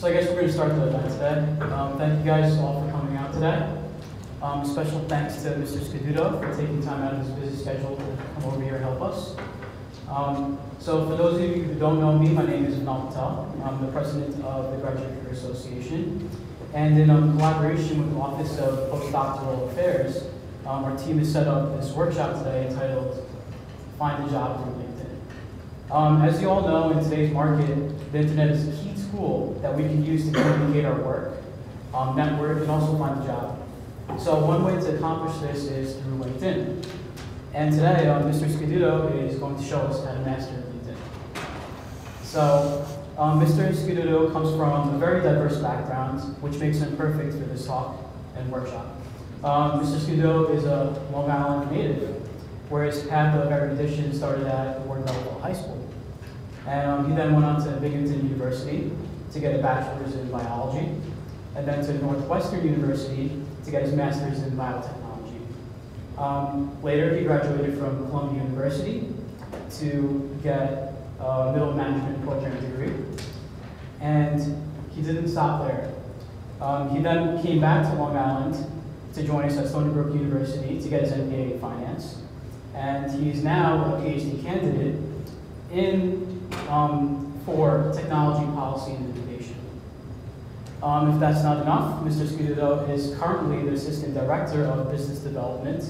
So I guess we're going to start the event today. Thank you guys all for coming out today. Special thanks to Mr. Scaduto for taking time out of his busy schedule to come over here and help us. So for those of you who don't know me, my name is Patel. I'm the president of the Graduate Career Association. And in collaboration with the Office of Postdoctoral Affairs, our team has set up this workshop today entitled Find a Job Through LinkedIn. As you all know, in today's market, the internet is a key tool that we can use to communicate our work, network, and also find a job. So one way to accomplish this is through LinkedIn. And today, Mr. Scaduto is going to show us how to master LinkedIn. So Mr. Scaduto comes from a very diverse background, which makes him perfect for this talk and workshop. Mr. Scaduto is a Long Island native, where his path of erudition started at Ward High School. And he then went on to Binghamton University to get a bachelor's in biology, and then to Northwestern University to get his master's in biotechnology. Later, he graduated from Columbia University to get a middle management program degree, and he didn't stop there. He then came back to Long Island to join us at Stony Brook University to get his MBA in finance, and he's now a PhD candidate for technology policy and education. If that's not enough, Mr. Scaduto is currently the Assistant Director of Business Development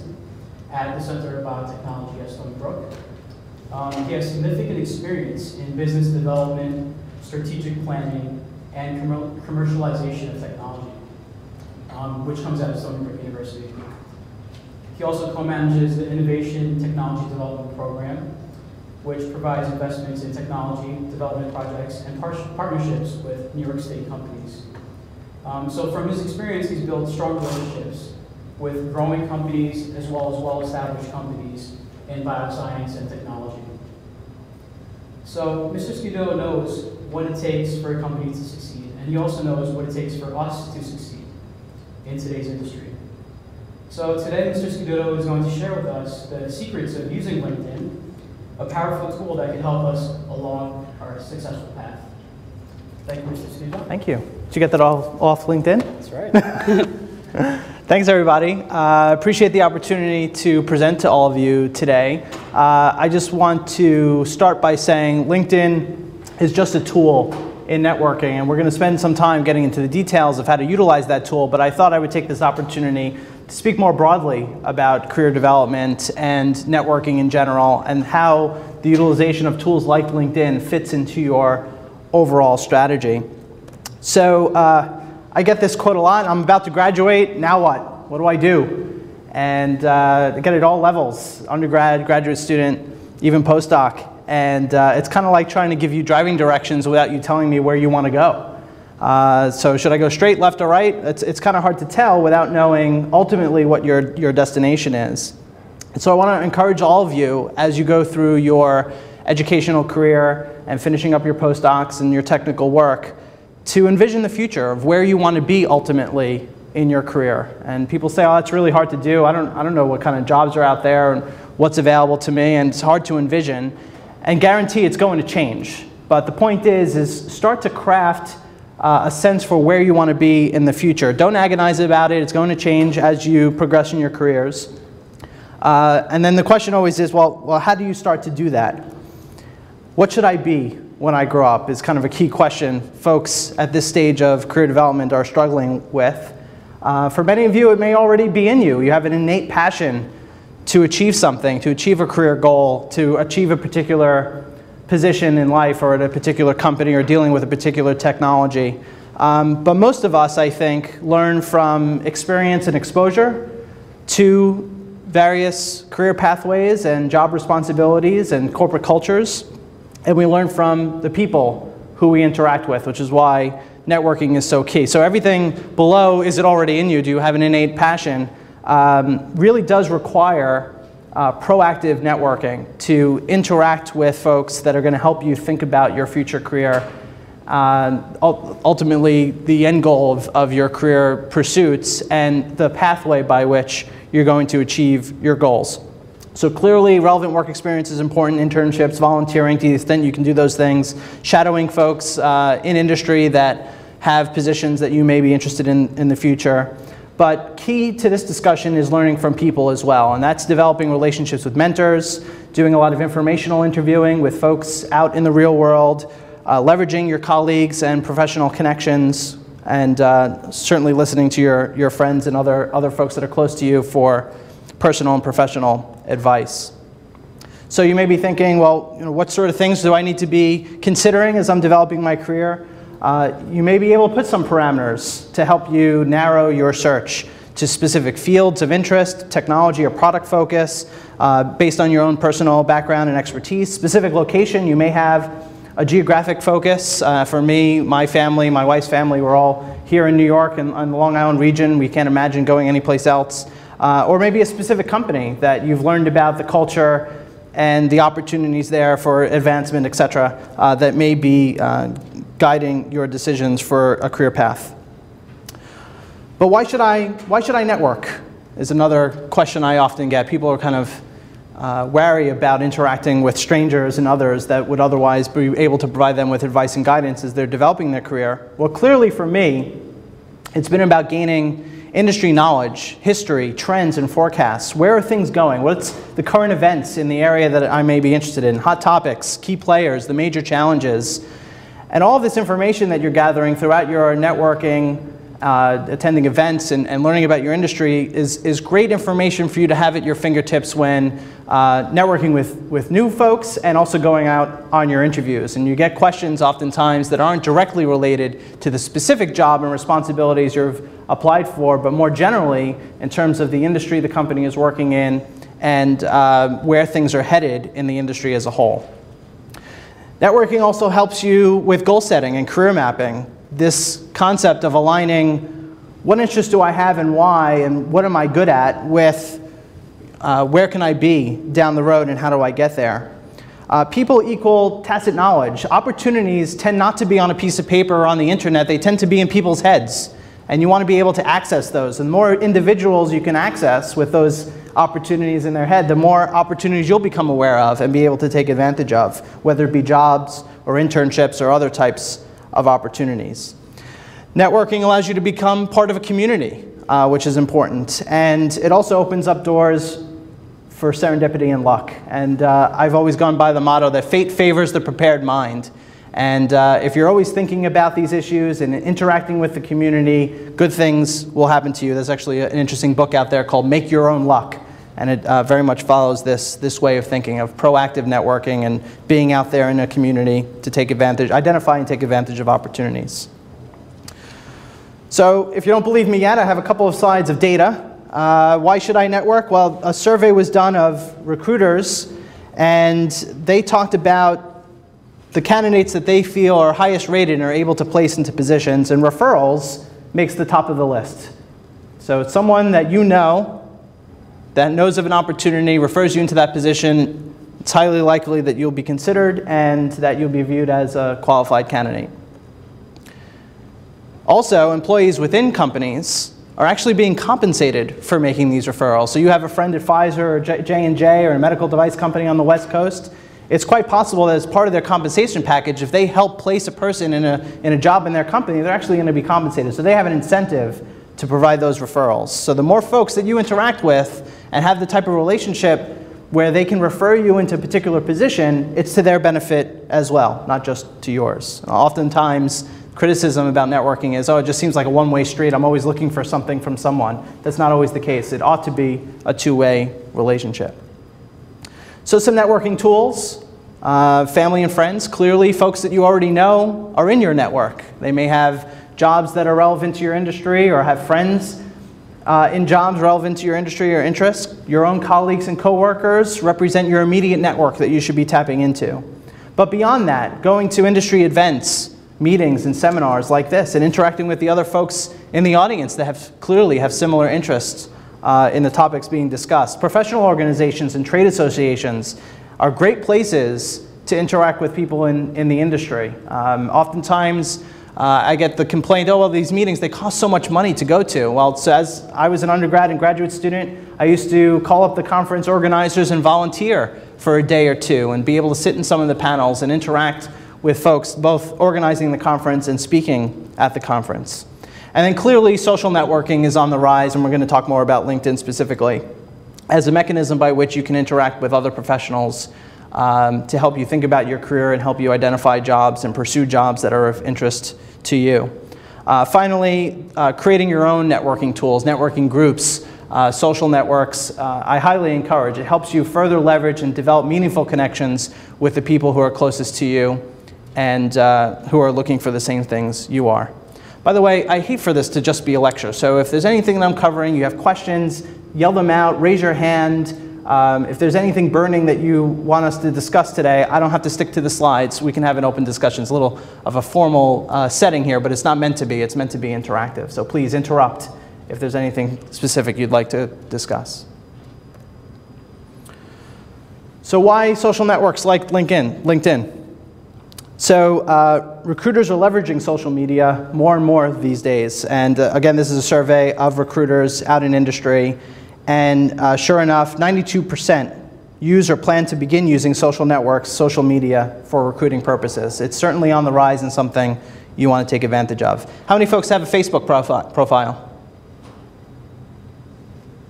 at the Center of Biotechnology at Stony Brook. He has significant experience in business development, strategic planning, and commercialization of technology, which comes out of Stony Brook University. He also co-manages the Innovation Technology Development Program, which provides investments in technology development projects and partnerships with New York State companies. So from his experience, he's built strong relationships with growing companies as well as well-established companies in bioscience and technology. So Mr. Scaduto knows what it takes for a company to succeed, and he also knows what it takes for us to succeed in today's industry. So today, Mr. Scaduto is going to share with us the secrets of using LinkedIn, a powerful tool that can help us along our successful path. Thank you, Mr. Scaduto. Thank you. Did you get that all off LinkedIn? That's right. Thanks, everybody. Appreciate the opportunity to present to all of you today. I just want to start by saying LinkedIn is just a tool in networking, and we're going to spend some time getting into the details of how to utilize that tool, but I thought I would take this opportunity to speak more broadly about career development and networking in general, and how the utilization of tools like LinkedIn fits into your overall strategy. So I get this quote a lot: I'm about to graduate, now what? What do I do? And I get it at all levels, undergrad, graduate student, even postdoc. And it's kind of like trying to give you driving directions without you telling me where you want to go. So should I go straight, left, or right? It's kind of hard to tell without knowing ultimately what your destination is. And so I want to encourage all of you, as you go through your educational career and finishing up your postdocs and your technical work, to envision the future of where you want to be ultimately in your career. And people say, oh, it's really hard to do. I don't know what kind of jobs are out there and what's available to me, and it's hard to envision. And guarantee it's going to change. But the point is start to craft a sense for where you want to be in the future. Don't agonize about it. It's going to change as you progress in your careers. And then the question always is, well, how do you start to do that? What should I be when I grow up is kind of a key question folks at this stage of career development are struggling with. For many of you, it may already be in you. You have an innate passion to achieve something, to achieve a career goal, to achieve a particular position in life or at a particular company or dealing with a particular technology. But most of us, I think, learn from experience and exposure to various career pathways and job responsibilities and corporate cultures. And we learn from the people who we interact with, which is why networking is so key. So everything below, is it already in you? Do you have an innate passion? Really does require proactive networking to interact with folks that are going to help you think about your future career. Ultimately, the end goal of your career pursuits and the pathway by which you're going to achieve your goals. So clearly, relevant work experience is important, internships, volunteering to the extent you can do those things, shadowing folks in industry that have positions that you may be interested in the future. But key to this discussion is learning from people as well, and that's developing relationships with mentors, doing a lot of informational interviewing with folks out in the real world, leveraging your colleagues and professional connections, and certainly listening to your friends and other folks that are close to you for personal and professional advice. So you may be thinking, well, what sort of things do I need to be considering as I'm developing my career? You may be able to put some parameters to help you narrow your search to specific fields of interest, technology or product focus, based on your own personal background and expertise. Specific location, you may have a geographic focus. For me, my family, my wife's family, we're all here in New York and on the Long Island region. We can't imagine going anyplace else. Or maybe a specific company that you've learned about the culture and the opportunities there for advancement, et cetera, that may be guiding your decisions for a career path. But why should I network is another question I often get. People are kind of wary about interacting with strangers and others that would otherwise be able to provide them with advice and guidance as they're developing their career. Well, clearly for me, it's been about gaining industry knowledge, history, trends, and forecasts. Where are things going? What's the current events in the area that I may be interested in? Hot topics, key players, the major challenges. And all of this information that you're gathering throughout your networking, attending events, and learning about your industry is great information for you to have at your fingertips when networking with new folks and also going out on your interviews. And you get questions oftentimes that aren't directly related to the specific job and responsibilities you've applied for, but more generally in terms of the industry the company is working in and where things are headed in the industry as a whole. Networking also helps you with goal setting and career mapping. This concept of aligning what interests do I have and why, and what am I good at, with where can I be down the road and how do I get there. People equal tacit knowledge. Opportunities tend not to be on a piece of paper or on the internet. They tend to be in people's heads. And you want to be able to access those. And the more individuals you can access with those opportunities in their head, the more opportunities you'll become aware of and be able to take advantage of, whether it be jobs or internships or other types of opportunities. Networking allows you to become part of a community, which is important. And it also opens up doors for serendipity and luck. And I've always gone by the motto that fate favors the prepared mind. And if you're always thinking about these issues and interacting with the community, good things will happen to you. There's actually an interesting book out there called Make Your Own Luck. And it very much follows this way of thinking of proactive networking and being out there in a community to take advantage, identify and take advantage of opportunities. So if you don't believe me yet, I have a couple of slides of data. Why should I network? Well, a survey was done of recruiters, and they talked about the candidates that they feel are highest rated and are able to place into positions, and referrals makes the top of the list. So it's someone that you know that knows of an opportunity, refers you into that position. It's highly likely that you'll be considered and that you'll be viewed as a qualified candidate. Also, employees within companies are actually being compensated for making these referrals. So you have a friend at Pfizer or J&J or a medical device company on the West Coast. It's quite possible that as part of their compensation package, if they help place a person in a job in their company, they're actually going to be compensated. So they have an incentive to provide those referrals. So the more folks that you interact with and have the type of relationship where they can refer you into a particular position, it's to their benefit as well, not just to yours. Oftentimes, criticism about networking is, oh, it just seems like a one-way street. I'm always looking for something from someone. That's not always the case. It ought to be a two-way relationship. So some networking tools, family and friends. Clearly, folks that you already know are in your network. They may have jobs that are relevant to your industry or have friends in jobs relevant to your industry or interests. Your own colleagues and coworkers represent your immediate network that you should be tapping into. But beyond that, going to industry events, meetings and seminars like this and interacting with the other folks in the audience that clearly have similar interests in the topics being discussed. Professional organizations and trade associations are great places to interact with people in the industry. Oftentimes, I get the complaint, oh, well, these meetings, they cost so much money to go to. Well, so as I was an undergrad and graduate student, I used to call up the conference organizers and volunteer for a day or two and be able to sit in some of the panels and interact with folks both organizing the conference and speaking at the conference. And then clearly social networking is on the rise, and we're going to talk more about LinkedIn specifically, as a mechanism by which you can interact with other professionals to help you think about your career and help you identify jobs and pursue jobs that are of interest to you. Finally, creating your own networking tools, networking groups, social networks, I highly encourage. It helps you further leverage and develop meaningful connections with the people who are closest to you and who are looking for the same things you are. By the way, I hate for this to just be a lecture, so if there's anything that I'm covering, you have questions, yell them out, raise your hand. If there's anything burning that you want us to discuss today, I don't have to stick to the slides. We can have an open discussion. It's a little of a formal setting here, but it's not meant to be. It's meant to be interactive. So please interrupt if there's anything specific you'd like to discuss. So why social networks like LinkedIn? So recruiters are leveraging social media more and more these days. And again, this is a survey of recruiters out in industry. And sure enough, 92% use or plan to begin using social networks, social media, for recruiting purposes. It's certainly on the rise and something you want to take advantage of. How many folks have a Facebook profile?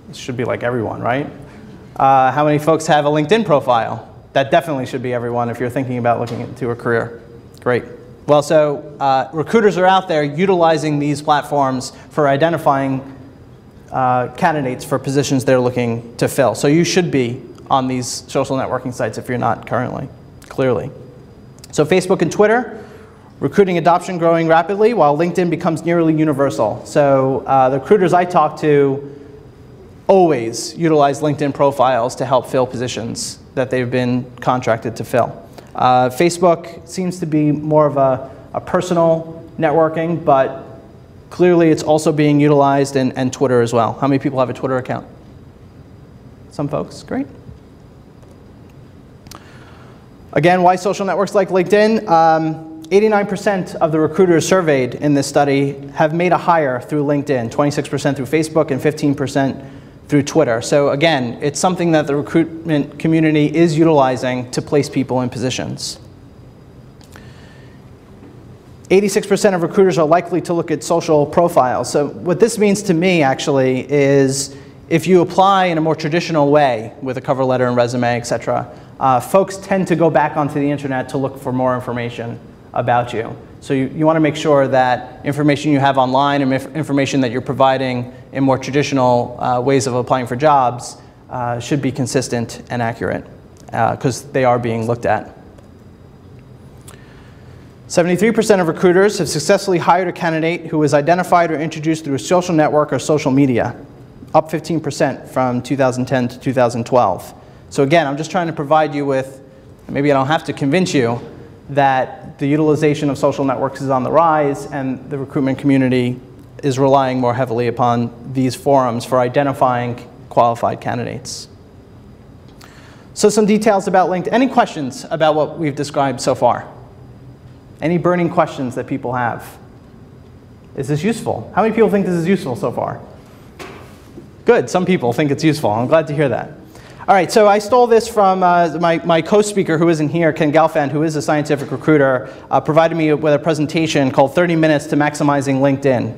This should be like everyone, right? How many folks have a LinkedIn profile? That definitely should be everyone if you're thinking about looking into a career. Great. Well, so recruiters are out there utilizing these platforms for identifying candidates for positions they're looking to fill. So you should be on these social networking sites if you're not currently, clearly. So Facebook and Twitter, recruiting adoption growing rapidly while LinkedIn becomes nearly universal. So the recruiters I talk to always utilize LinkedIn profiles to help fill positions that they've been contracted to fill. Facebook seems to be more of a personal networking, but clearly it's also being utilized in Twitter as well. How many people have a Twitter account? Some folks, great. Again, why social networks like LinkedIn? 89% of the recruiters surveyed in this study have made a hire through LinkedIn, 26% through Facebook and 15% through Twitter. So again, it's something that the recruitment community is utilizing to place people in positions. 86% of recruiters are likely to look at social profiles. So what this means to me, actually, is if you apply in a more traditional way with a cover letter and resume, et cetera, folks tend to go back onto the internet to look for more information about you. So you want to make sure that information you have online and information that you're providing in more traditional ways of applying for jobs should be consistent and accurate, because they are being looked at. 73% of recruiters have successfully hired a candidate who was identified or introduced through a social network or social media, up 15% from 2010 to 2012. So again, I'm just trying to provide you with, maybe I don't have to convince you, that the utilization of social networks is on the rise and the recruitment community is relying more heavily upon these forums for identifying qualified candidates. So some details about LinkedIn. Any questions about what we've described so far? Any burning questions that people have? Is this useful? How many people think this is useful so far? Good, some people think it's useful. I'm glad to hear that. All right, so I stole this from my co-speaker who isn't here, Ken Galfand, who is a scientific recruiter, provided me with a presentation called 30 Minutes to Maximizing LinkedIn.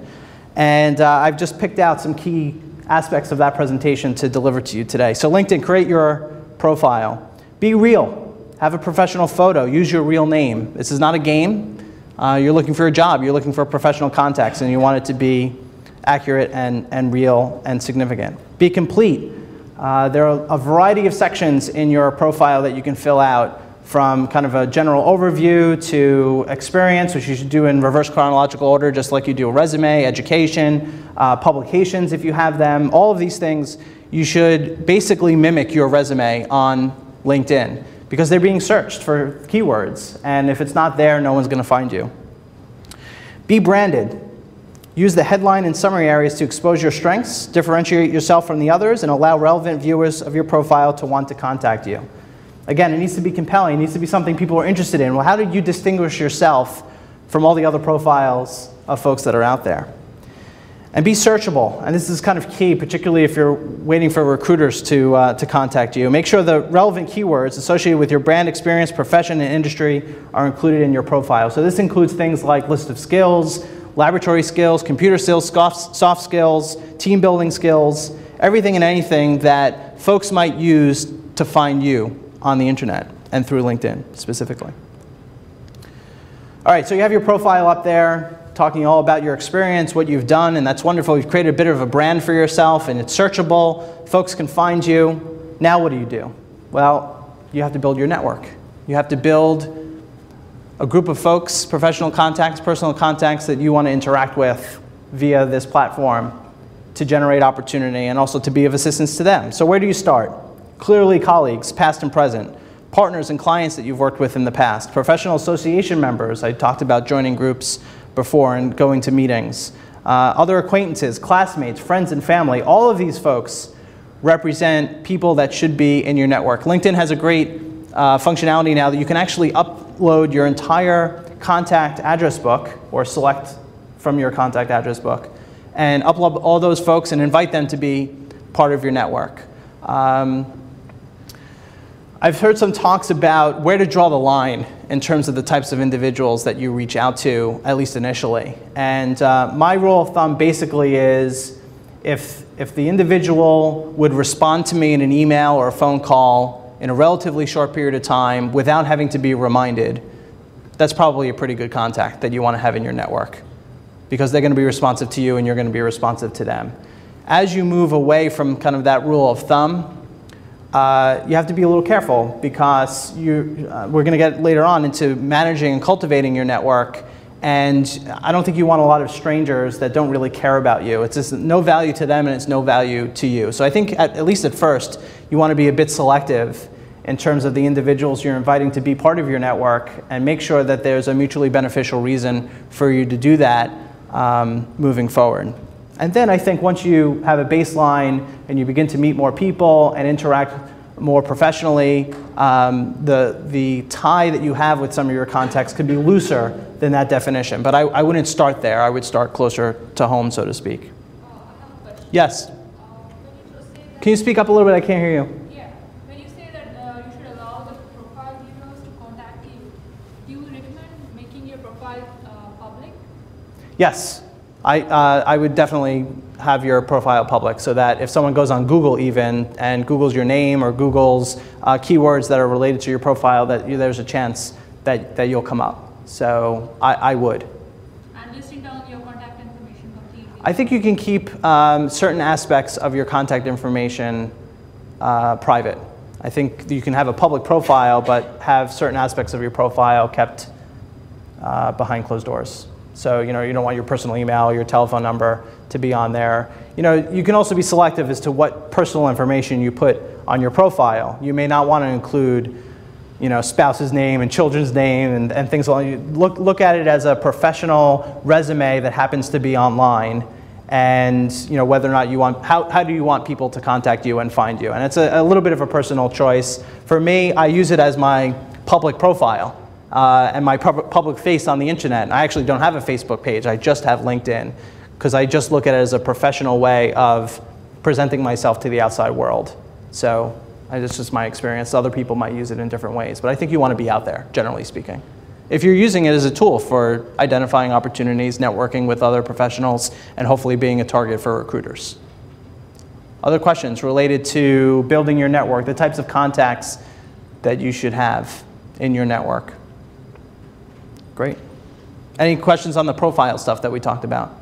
And I've just picked out some key aspects of that presentation to deliver to you today. So LinkedIn, create your profile. Be real. Have a professional photo. Use your real name. This is not a game. You're looking for a job. You're looking for professional contacts, and you want it to be accurate and real and significant. Be complete. There are a variety of sections in your profile that you can fill out, from kind of a general overview to experience, which you should do in reverse chronological order, just like you do a resume, education, publications if you have them. All of these things, you should basically mimic your resume on LinkedIn, because they're being searched for keywords, and if it's not there, no one's going to find you. Be branded. Use the headline and summary areas to expose your strengths, differentiate yourself from the others, and allow relevant viewers of your profile to want to contact you. Again, it needs to be compelling. It needs to be something people are interested in. Well, how did you distinguish yourself from all the other profiles of folks that are out there? And be searchable, and this is kind of key, particularly if you're waiting for recruiters to contact you. Make sure the relevant keywords associated with your brand, experience, profession, and industry are included in your profile. So this includes things like list of skills, laboratory skills, computer skills, soft skills, team building skills, everything and anything that folks might use to find you on the internet and through LinkedIn specifically. All right, so you have your profile up there, talking all about your experience, what you've done, and that's wonderful. You've created a bit of a brand for yourself, and it's searchable. Folks can find you. Now what do? Well, you have to build your network. You have to build a group of folks, professional contacts, personal contacts that you want to interact with via this platform to generate opportunity and also to be of assistance to them. So where do you start? Clearly colleagues, past and present. Partners and clients that you've worked with in the past. Professional association members. I talked about joining groups before and going to meetings. Other acquaintances, classmates, friends and family, all of these folks represent people that should be in your network. LinkedIn has a great functionality now that you can actually upload your entire contact address book or select from your contact address book and upload all those folks and invite them to be part of your network. I've heard some talks about where to draw the line in terms of the types of individuals that you reach out to, at least initially. And my rule of thumb basically is if the individual would respond to me in an email or a phone call in a relatively short period of time without having to be reminded, that's probably a pretty good contact that you want to have in your network because they're going to be responsive to you and you're going to be responsive to them. As you move away from kind of that rule of thumb, you have to be a little careful because we're going to get later on into managing and cultivating your network, and I don't think you want a lot of strangers that don't really care about you. It's just no value to them and it's no value to you. So I think at least at first you want to be a bit selective in terms of the individuals you're inviting to be part of your network and make sure that there's a mutually beneficial reason for you to do that moving forward. And then I think once you have a baseline and you begin to meet more people and interact more professionally, the tie that you have with some of your contacts could be looser than that definition. But I wouldn't start there. I would start closer to home, so to speak. I have a question. Yes? When you say that, Can you speak up a little bit? I can't hear you. yeah, when you say that you should allow the profile details to contact you, do you recommend making your profile public? Yes. I would definitely have your profile public so that if someone goes on Google even and Googles your name or Googles keywords that are related to your profile, that there's a chance that you'll come up. So I would. And listing down your contact information completely? I think you can keep certain aspects of your contact information private. I think you can have a public profile but have certain aspects of your profile kept behind closed doors. So you don't want your personal email, your telephone number to be on there. You can also be selective as to what personal information you put on your profile. You may not want to include spouse's name and children's name and things like that. Look at it as a professional resume that happens to be online, and whether or not you want, how do you want people to contact you and find you? And it's a little bit of a personal choice. For me, I use it as my public profile. And my public face on the internet. I actually don't have a Facebook page. I just have LinkedIn because I just look at it as a professional way of presenting myself to the outside world. So it's just my experience. Other people might use it in different ways, but I think you want to be out there, generally speaking. If you're using it as a tool for identifying opportunities, networking with other professionals, and hopefully being a target for recruiters. Other questions related to building your network, the types of contacts that you should have in your network? Great. Any questions on the profile stuff that we talked about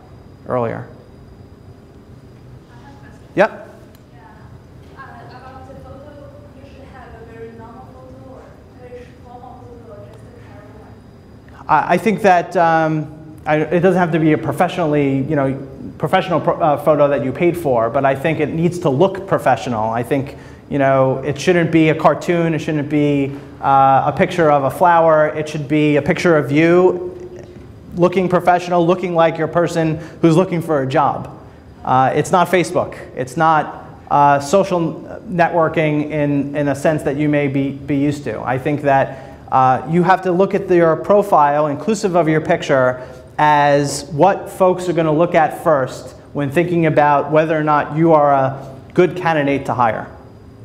earlier? I have a question. Yep. Yeah. About the photo, you should have a very normal photo or a very formal photo or just a casual one? I think that it doesn't have to be a professional photo that you paid for, but I think it needs to look professional. I think it shouldn't be a cartoon. It shouldn't be a picture of a flower. It should be a picture of you looking professional, looking like your person who's looking for a job. It's not Facebook. It's not social networking in a sense that you may be used to. I think that you have to look at your profile, inclusive of your picture, as what folks are going to look at first when thinking about whether or not you are a good candidate to hire.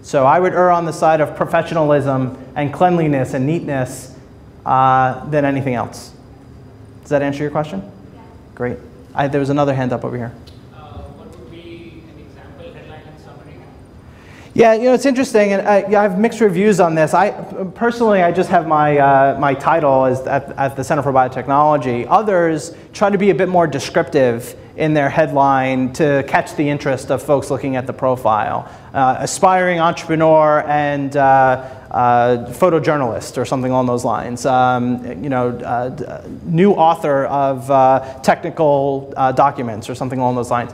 So I would err on the side of professionalism and cleanliness and neatness than anything else. Does that answer your question? Yeah. Great. There was another hand up over here. What would be an example headline and summary? Yeah, you know, it's interesting, and I have mixed reviews on this. Personally, I just have my title as at the Center for Biotechnology. Others try to be a bit more descriptive in their headline to catch the interest of folks looking at the profile. Aspiring entrepreneur and photojournalist or something along those lines. New author of technical documents or something along those lines.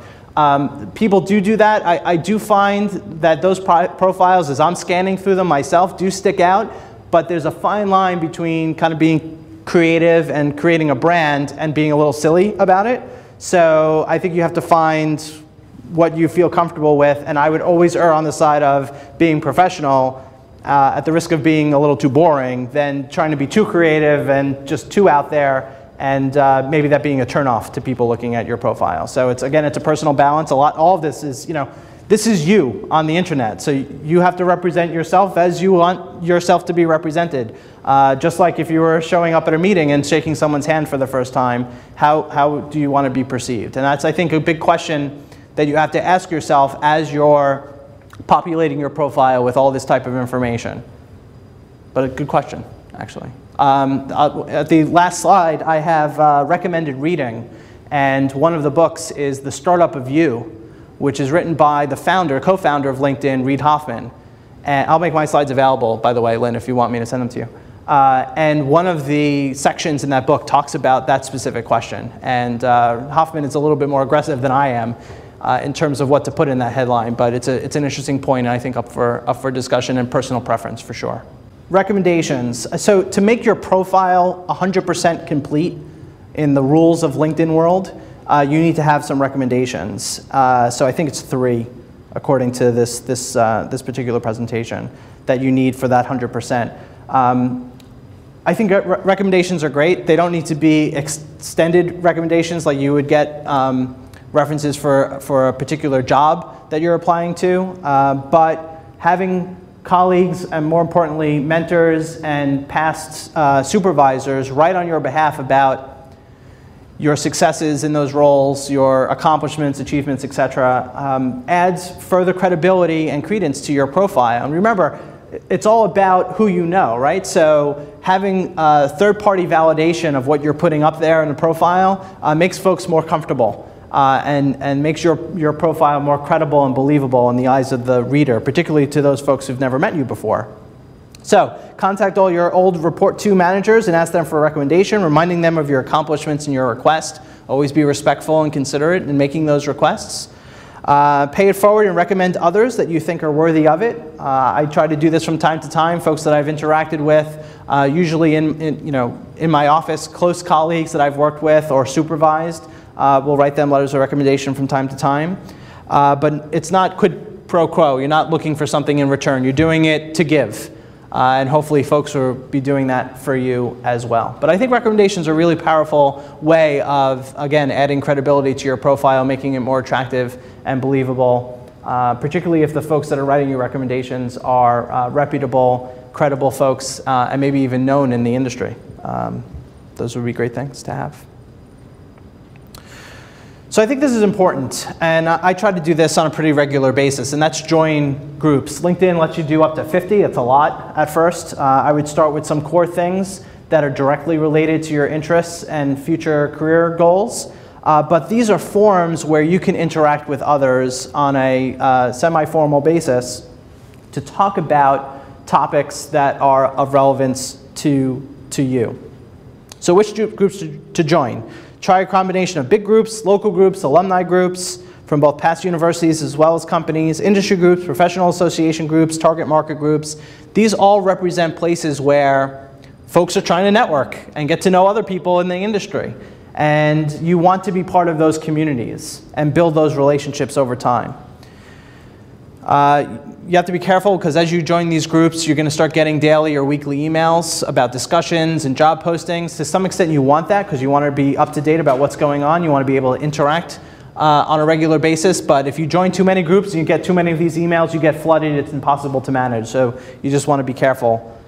People do that. I do find that those profiles, as I'm scanning through them myself, do stick out, but there's a fine line between kind of being creative and creating a brand and being a little silly about it. So I think you have to find what you feel comfortable with, and I would always err on the side of being professional at the risk of being a little too boring than trying to be too creative and just too out there, and maybe that being a turnoff to people looking at your profile. So it's, again, it's a personal balance. All of this is, this is you on the internet. So you have to represent yourself as you want yourself to be represented. Just like if you were showing up at a meeting and shaking someone's hand for the first time, how do you want to be perceived? And that's, I think, a big question that you have to ask yourself as you're populating your profile with all this type of information. But a good question, actually. At the last slide, I have recommended reading, and one of the books is The Startup of You, which is written by the co-founder of LinkedIn, Reid Hoffman. And I'll make my slides available, by the way, Lynn, if you want me to send them to you. And one of the sections in that book talks about that specific question. And Hoffman is a little bit more aggressive than I am in terms of what to put in that headline, but it's an interesting point, and I think up for discussion and personal preference for sure. Recommendations. So to make your profile 100% complete in the rules of LinkedIn world, you need to have some recommendations. So I think it's 3, according to this particular presentation, that you need for that 100%. I think recommendations are great. They don't need to be extended recommendations, like you would get references for a particular job that you're applying to, but having colleagues and, more importantly, mentors and past supervisors write on your behalf about your successes in those roles, your accomplishments, achievements, etc., adds further credibility and credence to your profile. And remember, it's all about who you know, right? So having third-party validation of what you're putting up there in the profile makes folks more comfortable and makes your profile more credible and believable in the eyes of the reader, particularly to those folks who've never met you before. So contact all your old report to managers and ask them for a recommendation, reminding them of your accomplishments and your request. Always be respectful and considerate in making those requests. Pay it forward and recommend others that you think are worthy of it. I try to do this from time to time. Folks that I've interacted with, usually in my office, close colleagues that I've worked with or supervised, will write them letters of recommendation from time to time. But it's not quid pro quo. You're not looking for something in return. You're doing it to give. And hopefully folks will be doing that for you as well. But I think recommendations are a really powerful way of, again, adding credibility to your profile, making it more attractive and believable, particularly if the folks that are writing you recommendations are reputable, credible folks, and maybe even known in the industry. Those would be great things to have. So I think this is important, and I try to do this on a pretty regular basis, and that's join groups. LinkedIn lets you do up to 50. It's a lot at first. I would start with some core things that are directly related to your interests and future career goals. But these are forums where you can interact with others on a semi-formal basis to talk about topics that are of relevance to you. So which groups to join? Try a combination of big groups, local groups, alumni groups from both past universities as well as companies, industry groups, professional association groups, target market groups. These all represent places where folks are trying to network and get to know other people in the industry. And you want to be part of those communities and build those relationships over time. You have to be careful because as you join these groups, you're going to start getting daily or weekly emails about discussions and job postings. To some extent, you want that because you want to be up to date about what's going on. You want to be able to interact on a regular basis, but if you join too many groups and you get too many of these emails, you get flooded, it's impossible to manage. So you just want to be careful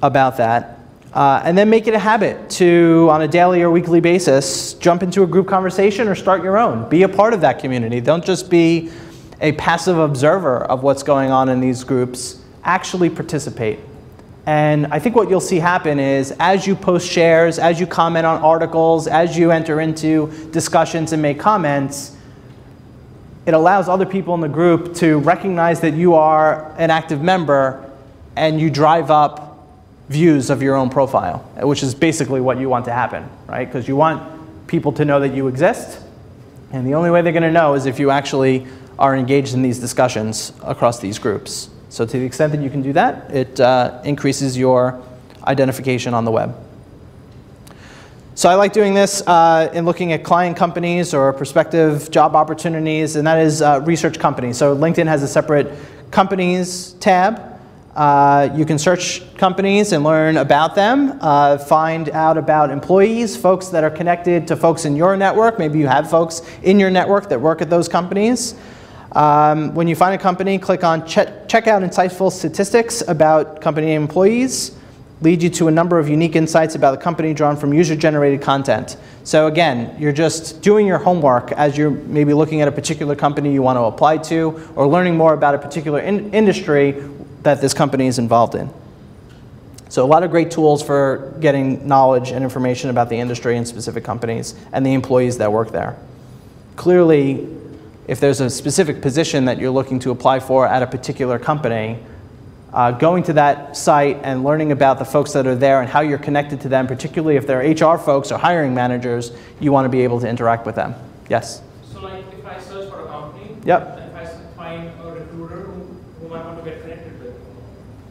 about that. And then make it a habit to, on a daily or weekly basis, jump into a group conversation or start your own. Be a part of that community. Don't just be a passive observer of what's going on in these groups. Actually participate. And I think what you'll see happen is as you post shares, as you comment on articles, as you enter into discussions and make comments, it allows other people in the group to recognize that you are an active member and you drive up views of your own profile, which is basically what you want to happen, right? Because you want people to know that you exist, and the only way they're going to know is if you actually are engaged in these discussions across these groups. So to the extent that you can do that, it increases your identification on the web. So I like doing this in looking at client companies or prospective job opportunities, and that is research companies. So LinkedIn has a separate companies tab. You can search companies and learn about them, find out about employees, folks that are connected to folks in your network. Maybe you have folks in your network that work at those companies. When you find a company, click on check out insightful statistics about company employees. Lead you to a number of unique insights about the company drawn from user-generated content. So again, you're just doing your homework as you're maybe looking at a particular company you want to apply to or learning more about a particular industry that this company is involved in. So a lot of great tools for getting knowledge and information about the industry and specific companies and the employees that work there. Clearly, if there's a specific position that you're looking to apply for at a particular company, going to that site and learning about the folks that are there and how you're connected to them, particularly if they're HR folks or hiring managers, you want to be able to interact with them. Yes? So like if I search for a company, yep. and if I find a recruiter whom I want to get connected with,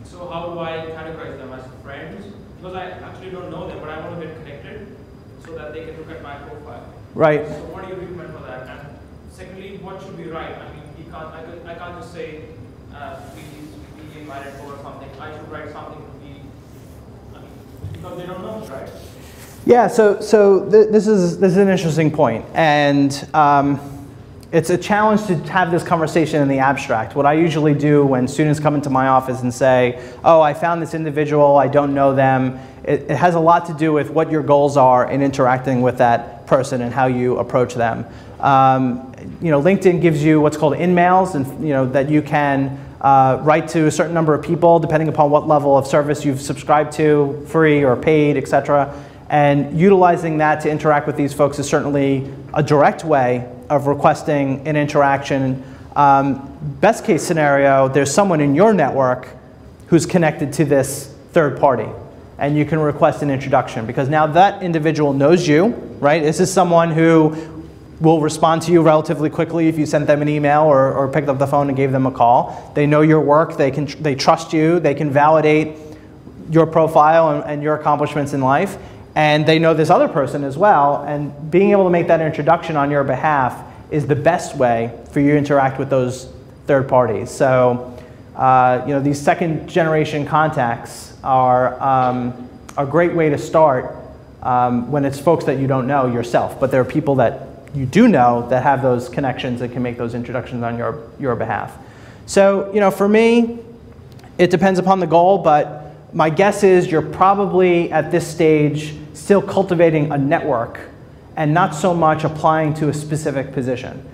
so how do I categorize them as friends? Because I actually don't know them, but I want to get connected so that they can look at my profile. Right. So what do you recommend for that? And secondly, what should we write? I mean, I can't just say we invited for something. I should write something because they don't know, right? Yeah. So this is an interesting point, and it's a challenge to have this conversation in the abstract. What I usually do when students come into my office and say, oh, I found this individual, I don't know them, it has a lot to do with what your goals are in interacting with that person and how you approach them. LinkedIn gives you what's called in-mails, and that you can write to a certain number of people depending upon what level of service you've subscribed to, free or paid, etc. And utilizing that to interact with these folks is certainly a direct way of requesting an interaction. Best case scenario, there's someone in your network who's connected to this third party, and you can request an introduction because now that individual knows you, right? This is someone who will respond to you relatively quickly if you sent them an email or picked up the phone and gave them a call. They know your work, they trust you, they can validate your profile and your accomplishments in life. And they know this other person as well, and being able to make that introduction on your behalf is the best way for you to interact with those third parties. So, these second generation contacts are a great way to start when it's folks that you don't know yourself, but there are people that you do know that have those connections that can make those introductions on your behalf. So, for me, it depends upon the goal, but my guess is you're probably at this stage still cultivating a network and not so much applying to a specific position.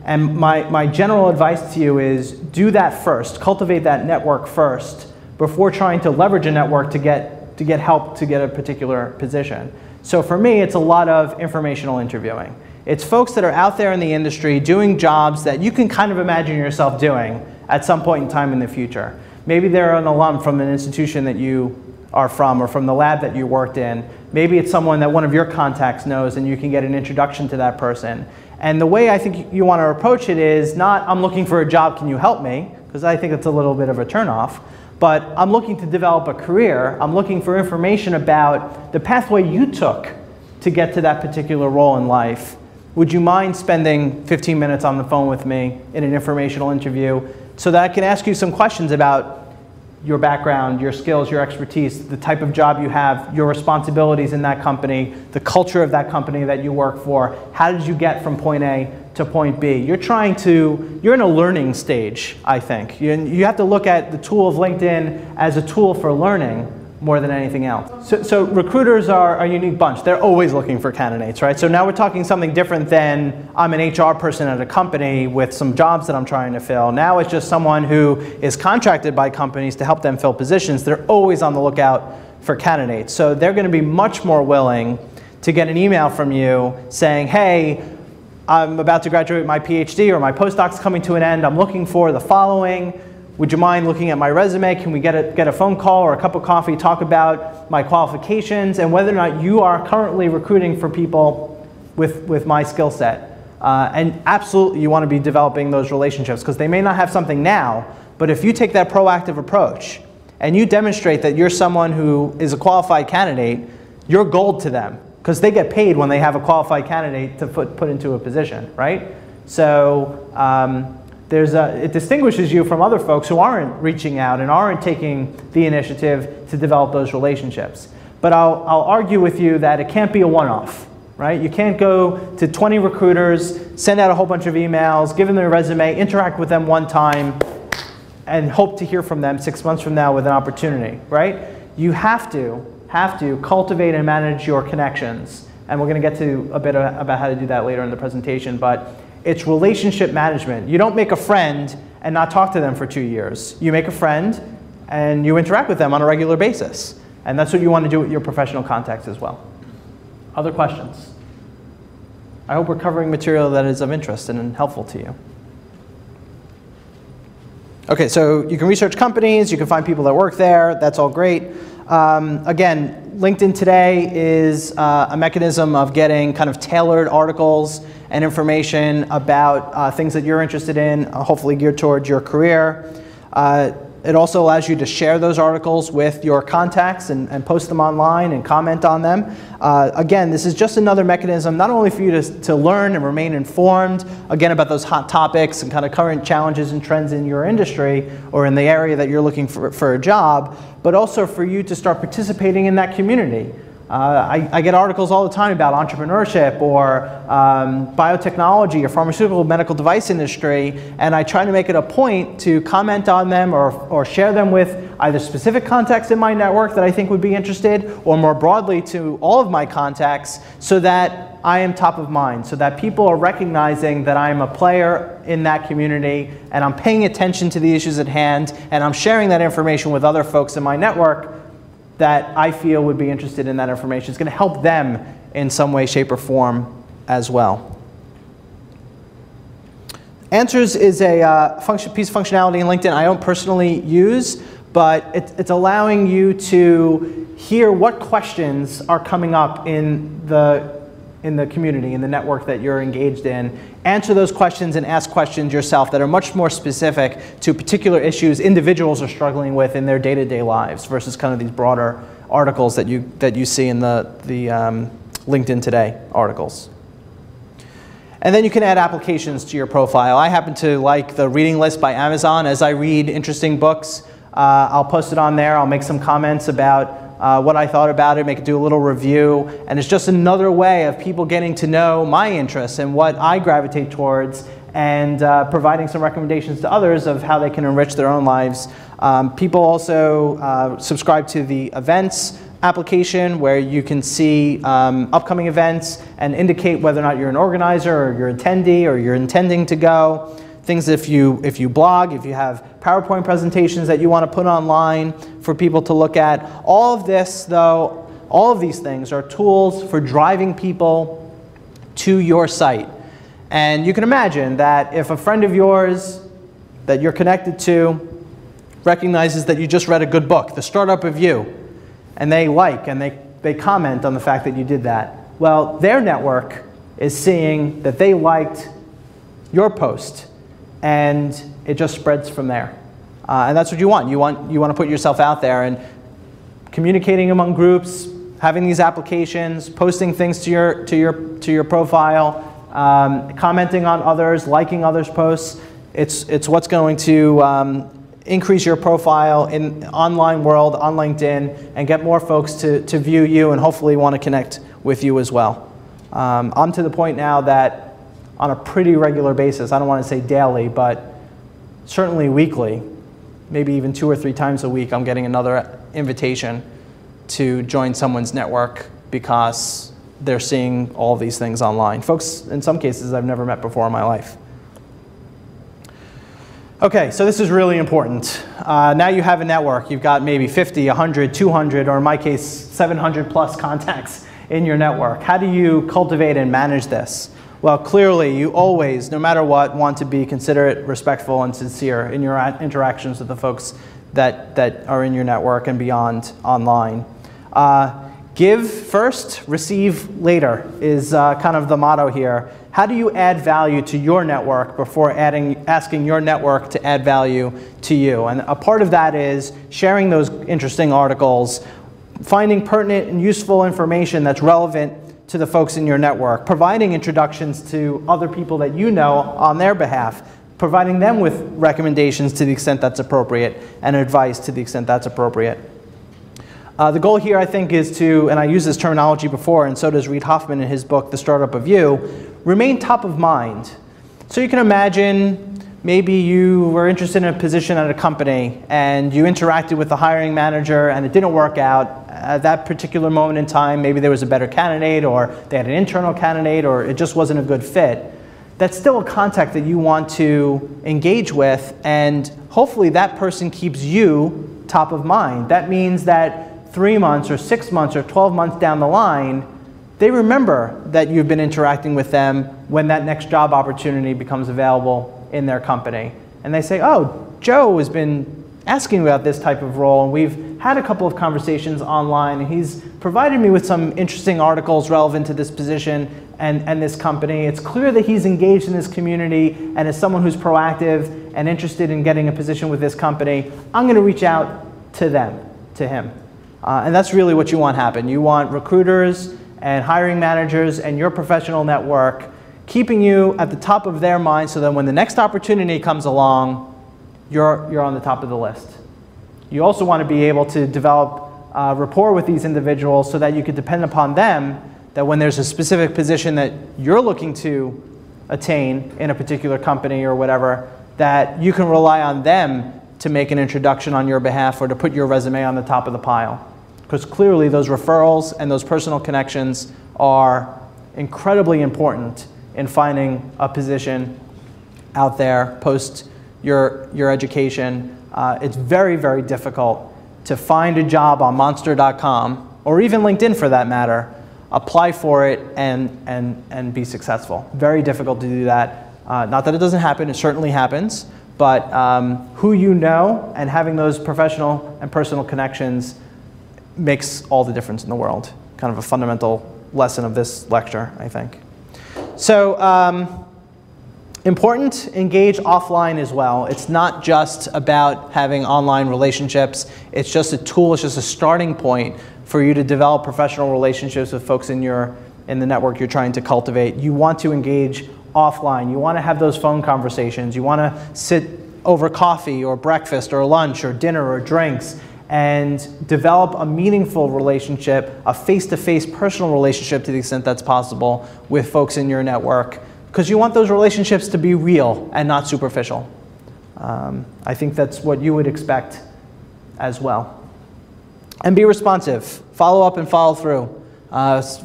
And my general advice to you is do that first, cultivate that network first before trying to leverage a network to get help to get a particular position. So for me, it's a lot of informational interviewing. It's folks that are out there in the industry doing jobs that you can kind of imagine yourself doing at some point in time in the future. Maybe they're an alum from an institution that you are from or from the lab that you worked in. Maybe it's someone that one of your contacts knows and you can get an introduction to that person. And the way I think you want to approach it is not, I'm looking for a job, can you help me? Because I think it's a little bit of a turnoff. But I'm looking to develop a career. I'm looking for information about the pathway you took to get to that particular role in life. Would you mind spending 15 minutes on the phone with me in an informational interview so that I can ask you some questions about your background, your skills, your expertise, the type of job you have, your responsibilities in that company, the culture of that company that you work for. How did you get from point A to point B? You're in a learning stage, I think. You have to look at the tool of LinkedIn as a tool for learning more than anything else. So recruiters are a unique bunch. They're always looking for candidates, right? So now we're talking something different than I'm an HR person at a company with some jobs that I'm trying to fill. Now it's just someone who is contracted by companies to help them fill positions. They're always on the lookout for candidates. So they're going to be much more willing to get an email from you saying, hey, I'm about to graduate my PhD or my postdoc's coming to an end. I'm looking for the following. Would you mind looking at my resume? Can we get a phone call or a cup of coffee, talk about my qualifications and whether or not you are currently recruiting for people with my skill set. And absolutely you want to be developing those relationships because they may not have something now, but if you take that proactive approach and you demonstrate that you're someone who is a qualified candidate, you're gold to them because they get paid when they have a qualified candidate to put into a position, right? So it distinguishes you from other folks who aren't reaching out and aren't taking the initiative to develop those relationships. But I'll argue with you that it can't be a one-off, right? You can't go to 20 recruiters, send out a whole bunch of emails, give them their resume, interact with them one time, and hope to hear from them 6 months from now with an opportunity, right? You have to cultivate and manage your connections. And we're going to get to a bit about how to do that later in the presentation, but it's relationship management. You don't make a friend and not talk to them for 2 years. You make a friend and you interact with them on a regular basis. And that's what you want to do with your professional contacts as well. Other questions? I hope we're covering material that is of interest and helpful to you. Okay, so you can research companies, you can find people that work there, that's all great. Again, LinkedIn today is a mechanism of getting kind of tailored articles and information about things that you're interested in, hopefully geared towards your career. It also allows you to share those articles with your contacts and post them online and comment on them. Again, this is just another mechanism not only for you to learn and remain informed, again, about those hot topics and kind of current challenges and trends in your industry or in the area that you're looking for a job, but also for you to start participating in that community. I get articles all the time about entrepreneurship or biotechnology or pharmaceutical medical device industry, and I try to make it a point to comment on them or share them with either specific contacts in my network that I think would be interested or more broadly to all of my contacts so that I am top of mind, so that people are recognizing that I'm a player in that community and I'm paying attention to the issues at hand and I'm sharing that information with other folks in my network that I feel would be interested in that information. It's going to help them in some way, shape, or form as well. Answers is a piece of functionality in LinkedIn I don't personally use, but it's allowing you to hear what questions are coming up in the community, in the network that you're engaged in. Answer those questions and ask questions yourself that are much more specific to particular issues individuals are struggling with in their day-to-day lives versus kind of these broader articles that you see in the LinkedIn Today articles. And then you can add applications to your profile. I happen to like the reading list by Amazon. As I read interesting books, I'll post it on there. I'll make some comments about what I thought about it, do a little review, and it's just another way of people getting to know my interests and what I gravitate towards and providing some recommendations to others of how they can enrich their own lives. People also subscribe to the events application where you can see upcoming events and indicate whether or not you're an organizer or you're an attendee or you're intending to go. Things if you blog, if you have PowerPoint presentations that you want to put online for people to look at. All of this, though, all of these things are tools for driving people to your site. And you can imagine that if a friend of yours that you're connected to recognizes that you just read a good book, The Startup of You, and they like and they comment on the fact that you did that, well, their network is seeing that they liked your post. And it just spreads from there. And that's what you want. You want to put yourself out there and communicating among groups, having these applications, posting things to your profile, commenting on others, liking others' posts. It's what's going to increase your profile in the online world, on LinkedIn, and get more folks to view you and hopefully want to connect with you as well. I'm to the point now that on a pretty regular basis, I don't want to say daily, but certainly weekly, maybe even 2 or 3 times a week, I'm getting another invitation to join someone's network because they're seeing all these things online. Folks, in some cases, I've never met before in my life. Okay, so this is really important. Now you have a network. You've got maybe 50, 100, 200, or in my case, 700 plus contacts in your network. How do you cultivate and manage this? Well, clearly, you always, no matter what, want to be considerate, respectful, and sincere in your interactions with the folks that are in your network and beyond online. Give first, receive later is kind of the motto here. How do you add value to your network before asking your network to add value to you? And a part of that is sharing those interesting articles, finding pertinent and useful information that's relevant to the folks in your network, providing introductions to other people that you know on their behalf, providing them with recommendations to the extent that's appropriate, and advice to the extent that's appropriate. The goal here, I think, is to, and I used this terminology before, and so does Reid Hoffman in his book, The Startup of You, remain top of mind. So you can imagine maybe you were interested in a position at a company and you interacted with the hiring manager and it didn't work out. At that particular moment in time, maybe there was a better candidate or they had an internal candidate or it just wasn't a good fit. That's still a contact that you want to engage with, and hopefully that person keeps you top of mind. That means that 3 months or 6 months or 12 months down the line, they remember that you've been interacting with them when that next job opportunity becomes available in their company. And they say, oh, Joe has been asking about this type of role, and we've had a couple of conversations online, and he's provided me with some interesting articles relevant to this position and this company. It's clear that he's engaged in this community and is someone who's proactive and interested in getting a position with this company. I'm going to reach out to him. And that's really what you want happen. You want recruiters and hiring managers and your professional network keeping you at the top of their mind so that when the next opportunity comes along, you're on the top of the list. You also want to be able to develop rapport with these individuals so that you can depend upon them, that when there's a specific position that you're looking to attain in a particular company or whatever, that you can rely on them to make an introduction on your behalf or to put your resume on the top of the pile. Because clearly those referrals and those personal connections are incredibly important in finding a position out there post your education. It's very, very difficult to find a job on monster.com or even LinkedIn for that matter, apply for it and be successful. Very difficult to do that. Not that it doesn't happen, it certainly happens, but who you know and having those professional and personal connections makes all the difference in the world. Kind of a fundamental lesson of this lecture, I think. So important, engage offline as well. It's not just about having online relationships. It's just a tool, it's just a starting point for you to develop professional relationships with folks in the network you're trying to cultivate. You want to engage offline. You want to have those phone conversations. You want to sit over coffee or breakfast or lunch or dinner or drinks and develop a meaningful relationship, a face-to-face personal relationship to the extent that's possible with folks in your network, because you want those relationships to be real and not superficial. I think that's what you would expect as well. And be responsive. Follow up and follow through.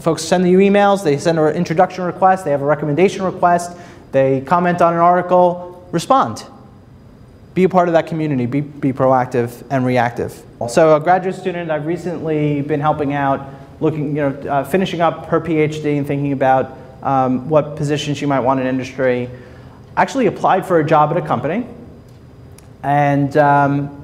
Folks send you emails, they send an introduction request, they have a recommendation request, they comment on an article, respond. Be a part of that community, be proactive and reactive. So a graduate student I've recently been helping out, finishing up her PhD and thinking about what position she might want in industry, actually applied for a job at a company and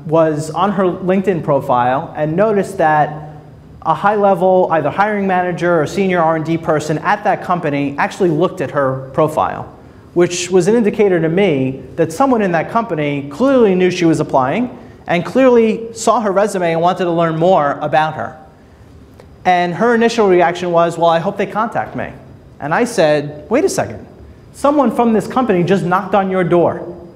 was on her LinkedIn profile and noticed that a high-level, either hiring manager or senior R&D person at that company actually looked at her profile, which was an indicator to me that someone in that company clearly knew she was applying and clearly saw her resume and wanted to learn more about her. And her initial reaction was, well, I hope they contact me. And I said, wait a second, someone from this company just knocked on your door.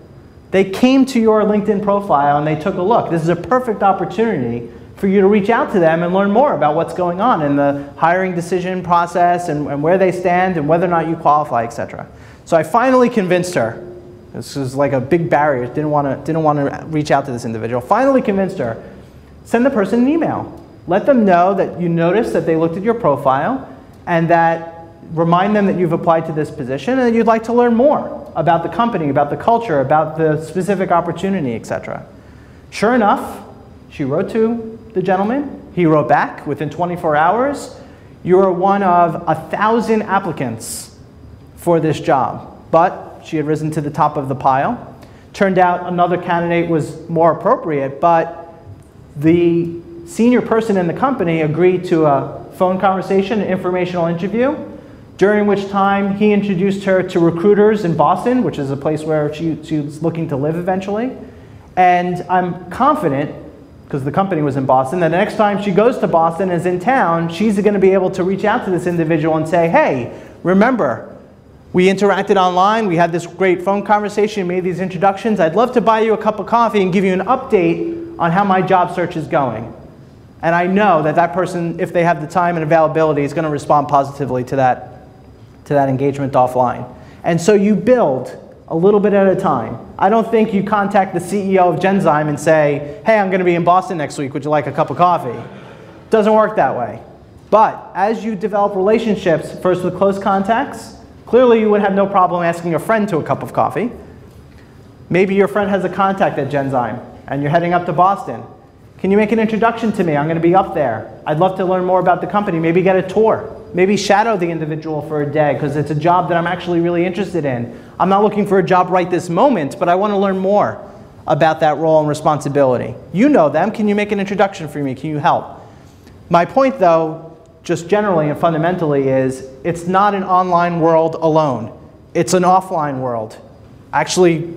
They came to your LinkedIn profile and they took a look. This is a perfect opportunity for you to reach out to them and learn more about what's going on in the hiring decision process and where they stand and whether or not you qualify, etc. So I finally convinced her. This was like a big barrier. Didn't want to reach out to this individual. Finally convinced her. Send the person an email. Let them know that you noticed that they looked at your profile and that remind them that you've applied to this position and that you'd like to learn more about the company, about the culture, about the specific opportunity, etc. Sure enough, she wrote to the gentleman. He wrote back within 24 hours. You are one of 1,000 applicants for this job. But she had risen to the top of the pile. Turned out another candidate was more appropriate, but the senior person in the company agreed to a phone conversation, an informational interview, during which time he introduced her to recruiters in Boston, which is a place where she was looking to live eventually. And I'm confident, because the company was in Boston, that the next time she goes to Boston and is in town, she's going to be able to reach out to this individual and say, hey, remember, we interacted online, we had this great phone conversation, made these introductions. I'd love to buy you a cup of coffee and give you an update on how my job search is going. And I know that that person, if they have the time and availability, is going to respond positively to that engagement offline. And so you build a little bit at a time. I don't think you contact the CEO of Genzyme and say, hey, I'm going to be in Boston next week, would you like a cup of coffee? Doesn't work that way. But as you develop relationships, first with close contacts, clearly you would have no problem asking a friend to a cup of coffee. Maybe your friend has a contact at Genzyme and you're heading up to Boston. Can you make an introduction to me? I'm going to be up there. I'd love to learn more about the company. Maybe get a tour. Maybe shadow the individual for a day because it's a job that I'm actually really interested in. I'm not looking for a job right this moment, but I want to learn more about that role and responsibility. You know them. Can you make an introduction for me? Can you help? My point, though, just generally and fundamentally is it's not an online world alone. It's an offline world. Actually,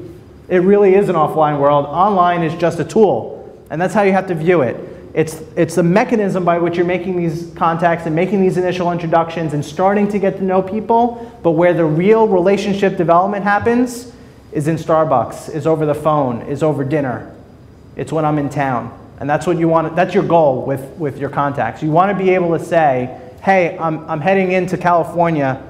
it really is an offline world. Online is just a tool, and that's how you have to view it. It's the mechanism by which you're making these contacts and making these initial introductions and starting to get to know people, but where the real relationship development happens is in Starbucks, is over the phone, is over dinner. It's when I'm in town. And that's what you want, that's your goal with your contacts. You want to be able to say, hey, I'm heading into California,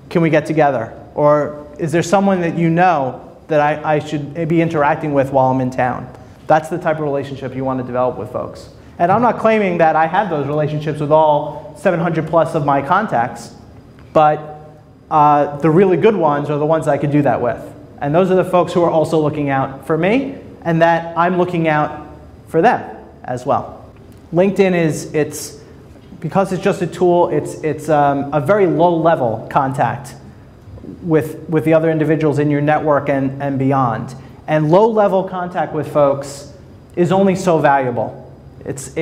can we get together? Or is there someone that you know that I should be interacting with while I'm in town? That's the type of relationship you want to develop with folks. And I'm not claiming that I have those relationships with all 700 plus of my contacts, but the really good ones are the ones I could do that with. And those are the folks who are also looking out for me and that I'm looking out for them as well. LinkedIn because it's just a tool, it's a very low level contact with the other individuals in your network and beyond. And low level contact with folks is only so valuable. It's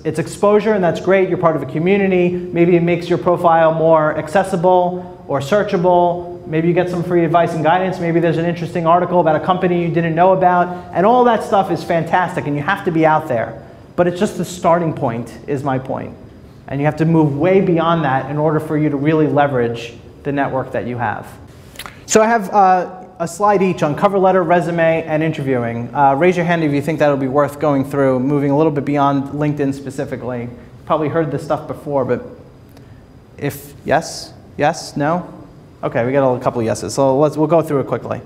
exposure, and that's great. You're part of a community. Maybe it makes your profile more accessible or searchable. Maybe you get some free advice and guidance. Maybe there's an interesting article about a company you didn't know about. And all that stuff is fantastic, and you have to be out there. But it's just the starting point, is my point. And you have to move way beyond that in order for you to really leverage the network that you have. So I have a slide each on cover letter, resume, and interviewing. Raise your hand if you think that'll be worth going through, moving a little bit beyond LinkedIn specifically. Probably heard this stuff before, but if yes, yes, no? Okay, we got a couple of yeses, so we'll go through it quickly.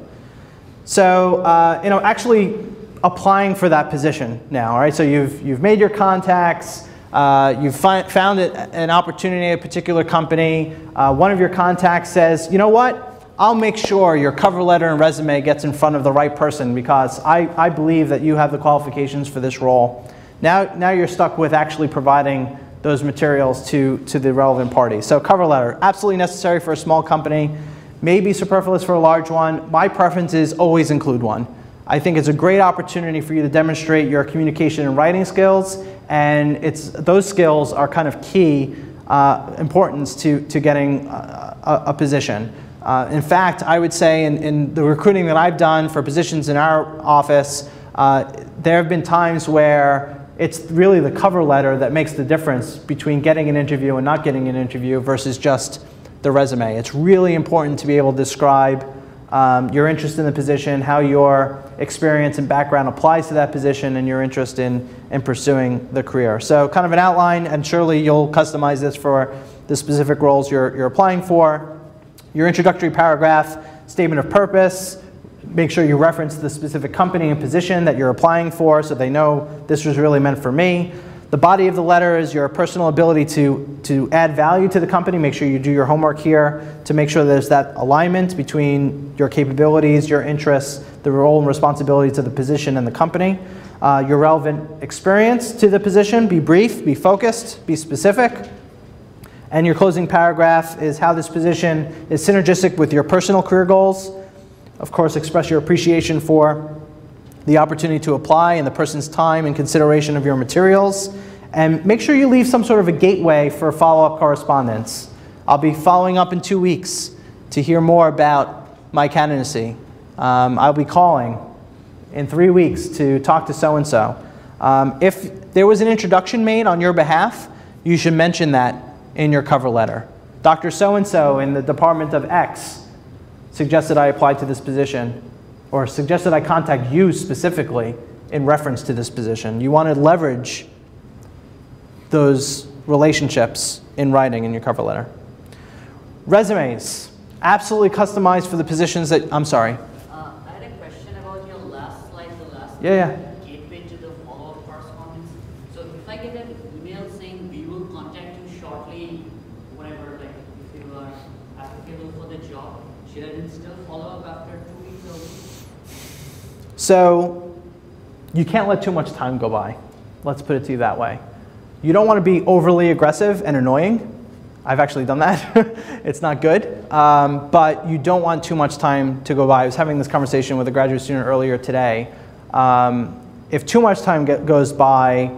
So, actually applying for that position now, all right? So you've made your contacts, you've found an opportunity at a particular company. One of your contacts says, you know what? I'll make sure your cover letter and resume gets in front of the right person because I believe that you have the qualifications for this role. Now you're stuck with actually providing those materials to the relevant party. So cover letter, absolutely necessary for a small company, maybe superfluous for a large one. My preference is always include one. I think it's a great opportunity for you to demonstrate your communication and writing skills, and those skills are kind of key importance to getting a position. In fact, I would say in the recruiting that I've done for positions in our office, there have been times where it's really the cover letter that makes the difference between getting an interview and not getting an interview versus just the resume. It's really important to be able to describe your interest in the position, how your experience and background applies to that position, and your interest in pursuing the career. So kind of an outline, and surely you'll customize this for the specific roles you're applying for. Your introductory paragraph, statement of purpose, make sure you reference the specific company and position that you're applying for so they know this was really meant for me. The body of the letter is your personal ability to add value to the company. Make sure you do your homework here to make sure there's that alignment between your capabilities, your interests, the role and responsibilities of the position and the company. Your relevant experience to the position, be brief, be focused, be specific. And your closing paragraph is how this position is synergistic with your personal career goals. Of course, express your appreciation for the opportunity to apply and the person's time and consideration of your materials. And make sure you leave some sort of a gateway for follow-up correspondence. I'll be following up in 2 weeks to hear more about my candidacy. I'll be calling in 3 weeks to talk to so-and-so. If there was an introduction made on your behalf, you should mention that in your cover letter. Dr. So-and-so in the department of X suggested I apply to this position, or suggested I contact you specifically in reference to this position. You want to leverage those relationships in writing in your cover letter. Resumes, absolutely customized for the positions that, I'm sorry. I had a question about your last slide, the last gateway to the follow-up correspondence. So if I get an email saying we will contact you shortly, whatever, like if you are applicable for the job, should I then still follow up after 2 weeks or weeks? So you can't let too much time go by. Let's put it to you that way. You don't want to be overly aggressive and annoying. I've actually done that. It's not good. But you don't want too much time to go by. I was having this conversation with a graduate student earlier today. If too much time goes by,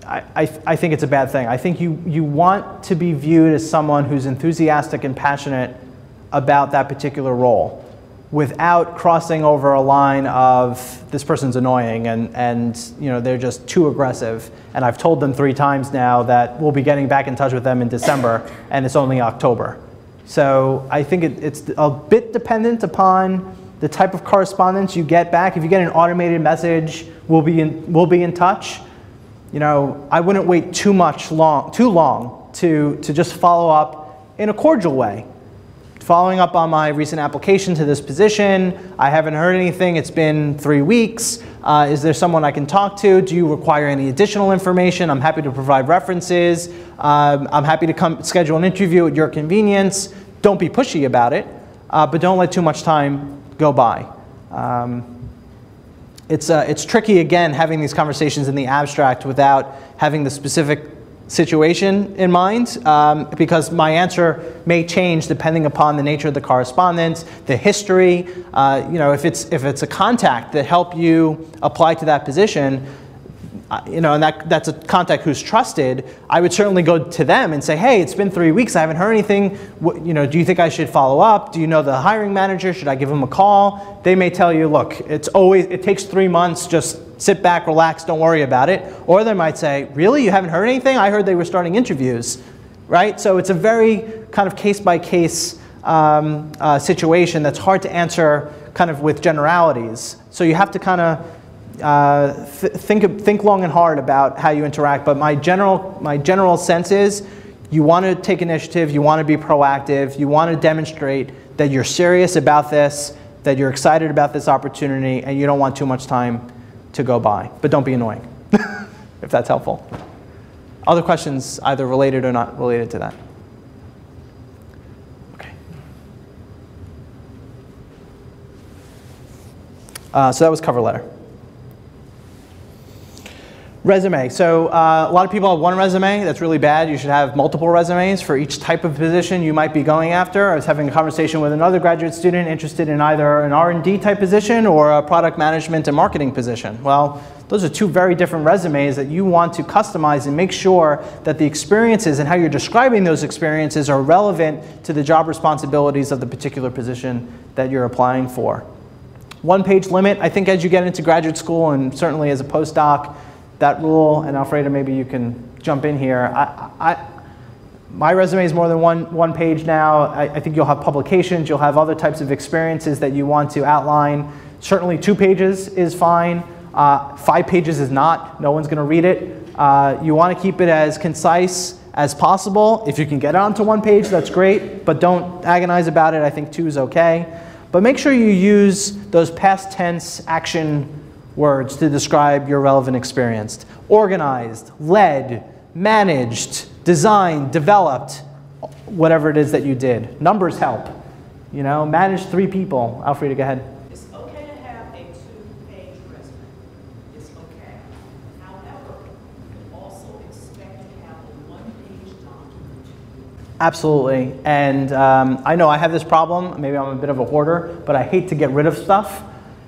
I think it's a bad thing. I think you want to be viewed as someone who's enthusiastic and passionate about that particular role, without crossing over a line of this person's annoying and you know, they're just too aggressive. And I've told them 3 times now that we'll be getting back in touch with them in December, and it's only October. So I think it's a bit dependent upon the type of correspondence you get back. If you get an automated message, we'll be in touch. You know, I wouldn't wait too long to just follow up in a cordial way. Following up on my recent application to this position, I haven't heard anything, it's been 3 weeks. Is there someone I can talk to? Do you require any additional information? I'm happy to provide references. I'm happy to come schedule an interview at your convenience. Don't be pushy about it, but don't let too much time go by. It's tricky, again, having these conversations in the abstract without having the specific situation in mind, because my answer may change depending upon the nature of the correspondence, the history. You know, if it's a contact that helped you apply to that position, you know, and that's a contact who's trusted, I would certainly go to them and say, hey, it's been 3 weeks, I haven't heard anything. You know, do you think I should follow up? Do you know the hiring manager? Should I give him a call? They may tell you, look, it takes 3 months, just sit back, relax, don't worry about it. Or they might say, really, you haven't heard anything? I heard they were starting interviews, right? So it's a very kind of case-by-case situation that's hard to answer kind of with generalities. So you have to kind of think long and hard about how you interact. But my general sense is you want to take initiative, you want to be proactive, you want to demonstrate that you're serious about this, that you're excited about this opportunity, and you don't want too much time to go by. But don't be annoying, if that's helpful. Other questions, either related or not related to that? Okay. So that was cover letter. Resume. So a lot of people have one resume. That's really bad. You should have multiple resumes for each type of position you might be going after. I was having a conversation with another graduate student interested in either an R&D type position or a product management and marketing position. Well, those are 2 very different resumes that you want to customize and make sure that the experiences and how you're describing those experiences are relevant to the job responsibilities of the particular position that you're applying for. 1-page limit. I think as you get into graduate school and certainly as a postdoc, that rule, and Alfredo, maybe you can jump in here. My resume is more than one page now. I think you'll have publications, you'll have other types of experiences that you want to outline. Certainly 2 pages is fine. 5 pages is not. No one's going to read it. You want to keep it as concise as possible. If you can get it onto 1 page, that's great, but don't agonize about it. I think 2 is okay. But make sure you use those past tense action words to describe your relevant experience. Organized, led, managed, designed, developed, whatever it is that you did. Numbers help. You know, manage 3 people. Alfreda, go ahead. It's okay to have a 2-page resume. It's okay. However, you also expect to have a 1-page document. Absolutely. And I know I have this problem. Maybe I'm a bit of a hoarder, but I hate to get rid of stuff.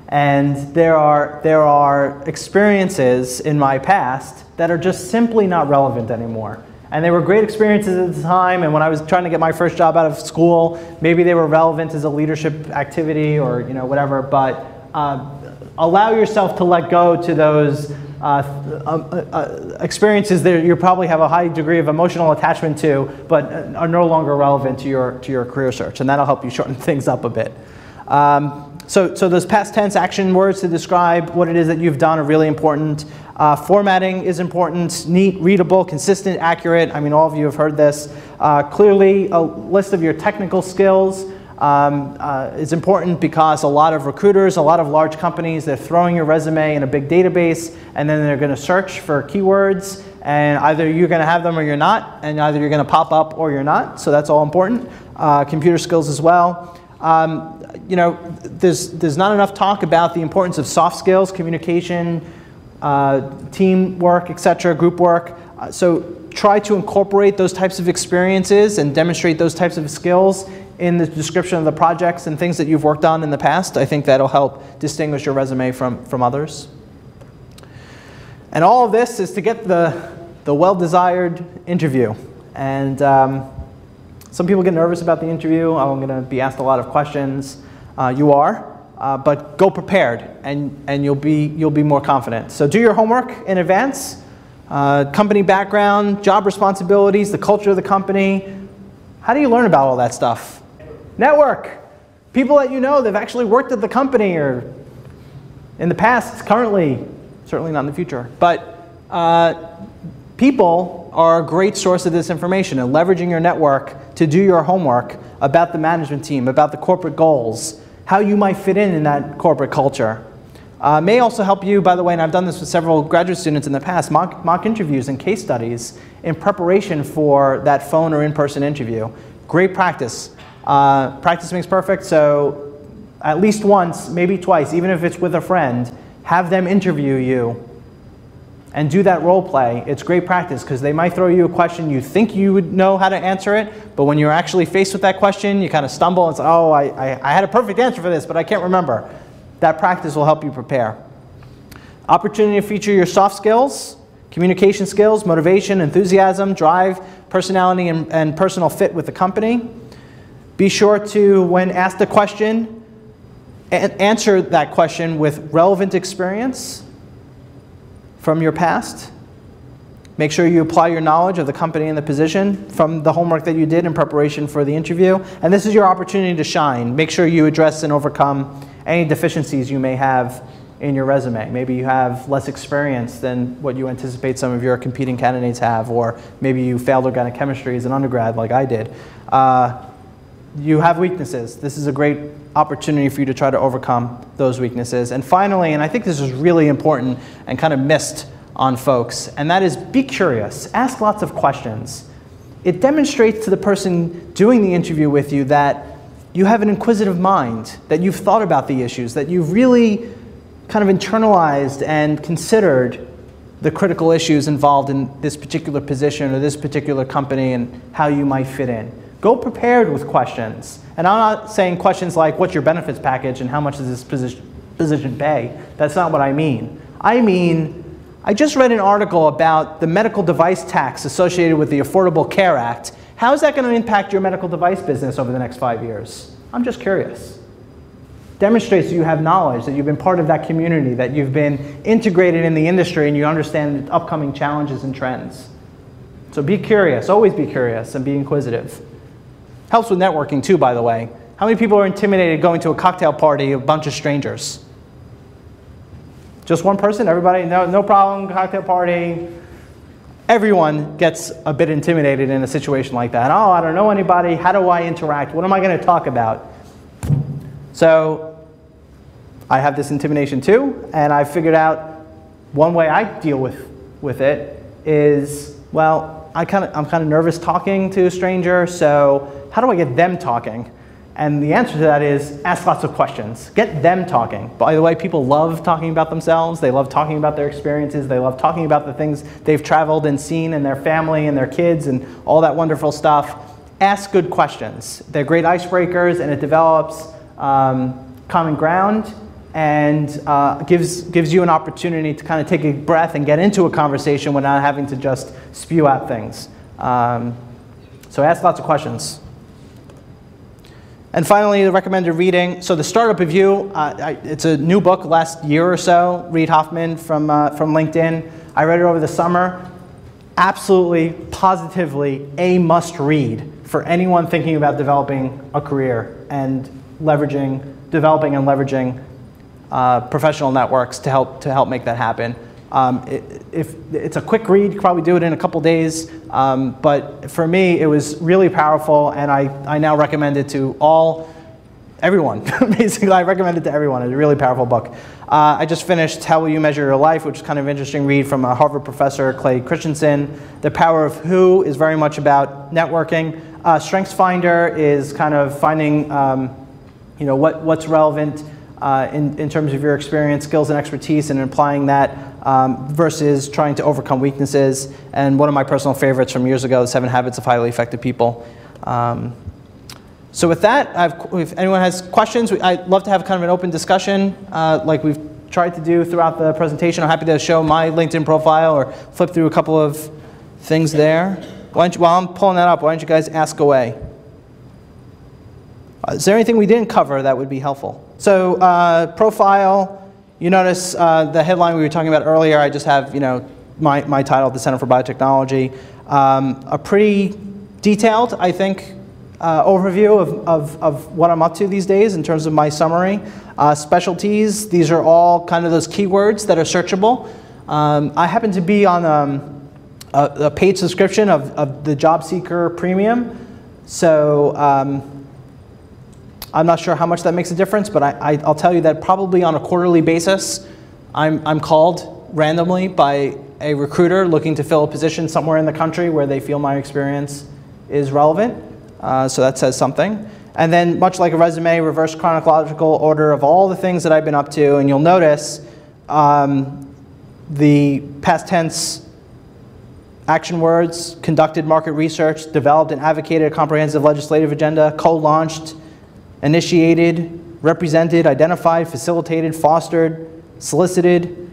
And there are experiences in my past that are just simply not relevant anymore. And they were great experiences at the time, and when I was trying to get my first job out of school, maybe they were relevant as a leadership activity or whatever, but allow yourself to let go to those experiences that you probably have a high degree of emotional attachment to, but are no longer relevant to your career search, and that'll help you shorten things up a bit. So those past tense action words to describe what it is that you've done are really important. Formatting is important, neat, readable, consistent, accurate. I mean, all of you have heard this. Clearly, a list of your technical skills is important because a lot of recruiters, a lot of large companies, they're throwing your resume in a big database, and then they're going to search for keywords, and either you're going to have them or you're not, and either you're going to pop up or you're not. So that's all important. Computer skills as well. There's not enough talk about the importance of soft skills, communication, teamwork, etc., group work. So try to incorporate those types of experiences and demonstrate those types of skills in the description of the projects and things that you've worked on in the past. I think that'll help distinguish your resume from others. And all of this is to get the well-desired interview. And some people get nervous about the interview. I'm going to be asked a lot of questions. You are. But go prepared, and you'll be more confident. So do your homework in advance. Company background, job responsibilities, the culture of the company. How do you learn about all that stuff? Network. People that you know that have actually worked at the company or in the past, currently, certainly not in the future. But people are a great source of this information, and leveraging your network to do your homework about the management team, about the corporate goals, how you might fit in that corporate culture. May also help you, by the way, and I've done this with several graduate students in the past, mock interviews and case studies in preparation for that phone or in-person interview. Great practice. Practice makes perfect, so at least once, maybe twice, even if it's with a friend, have them interview you and do that role play. It's great practice because they might throw you a question, you think you would know how to answer it, but when you're actually faced with that question, you kind of stumble and say, oh, I had a perfect answer for this, but I can't remember. That practice will help you prepare. Opportunity to feature your soft skills, communication skills, motivation, enthusiasm, drive, personality, and personal fit with the company. Be sure to, when asked a question, answer that question with relevant experience from your past. Make sure you apply your knowledge of the company and the position from the homework that you did in preparation for the interview. And this is your opportunity to shine. Make sure you address and overcome any deficiencies you may have in your resume. Maybe you have less experience than what you anticipate some of your competing candidates have, or maybe you failed organic chemistry as an undergrad like I did. You have weaknesses. This is a great opportunity for you to try to overcome those weaknesses. And finally, and I think this is really important and kind of missed on folks, and that is be curious. Ask lots of questions. It demonstrates to the person doing the interview with you that you have an inquisitive mind, that you've thought about the issues, that you've really kind of internalized and considered the critical issues involved in this particular position or this particular company and how you might fit in. Go prepared with questions. And I'm not saying questions like, what's your benefits package and how much does this position pay? That's not what I mean. I mean, I just read an article about the medical device tax associated with the Affordable Care Act. How is that going to impact your medical device business over the next 5 years? I'm just curious. Demonstrates that you have knowledge, that you've been part of that community, that you've been integrated in the industry and you understand the upcoming challenges and trends. So be curious, always be curious and be inquisitive. Helps with networking too, by the way. How many people are intimidated going to a cocktail party of a bunch of strangers? Just one person? Everybody? No problem, cocktail party. Everyone gets a bit intimidated in a situation like that. Oh, I don't know anybody. How do I interact? What am I going to talk about? So I have this intimidation too, and I figured out one way I deal with it is, well, I'm kind of nervous talking to a stranger, so how do I get them talking? And the answer to that is ask lots of questions. Get them talking. By the way, people love talking about themselves. They love talking about their experiences. They love talking about the things they've traveled and seen in their family and their kids and all that wonderful stuff. Ask good questions. They're great icebreakers, and it develops common ground and gives you an opportunity to kind of take a breath and get into a conversation without having to just spew out things. So ask lots of questions. And finally, the recommended reading. So the Startup Review, it's a new book last year or so, Reid Hoffman from LinkedIn. I read it over the summer. Absolutely, positively, a must read for anyone thinking about developing a career and developing and leveraging professional networks to help make that happen. If it's a quick read, you could probably do it in a couple days, but for me it was really powerful, and I now recommend it to everyone. Basically, I recommend it to everyone. It's a really powerful book. I just finished How Will You Measure Your Life, which is kind of an interesting read from a Harvard professor, Clay Christensen. The Power of Who is very much about networking. StrengthsFinder is kind of finding what's relevant in terms of your experience, skills, and expertise, and applying that versus trying to overcome weaknesses. And one of my personal favorites from years ago, The 7 Habits of Highly Effective People. So with that, if anyone has questions, I'd love to have kind of an open discussion like we've tried to do throughout the presentation. I'm happy to show my LinkedIn profile or flip through a couple of things there. While I'm pulling that up, why don't you guys ask away? Is there anything we didn't cover that would be helpful? So profile, you notice the headline we were talking about earlier. I just have my title at the Center for Biotechnology. A pretty detailed, I think, overview of what I'm up to these days in terms of my summary. Specialties, these are all kind of those keywords that are searchable. I happen to be on a paid subscription of the Job Seeker Premium. So I'm not sure how much that makes a difference, but I'll tell you that probably on a quarterly basis, I'm called randomly by a recruiter looking to fill a position somewhere in the country where they feel my experience is relevant. So that says something. And then much like a resume, reverse chronological order of all the things that I've been up to. And you'll notice the past tense action words: conducted market research, developed and advocated a comprehensive legislative agenda, co-launched, initiated, represented, identified, facilitated, fostered, solicited.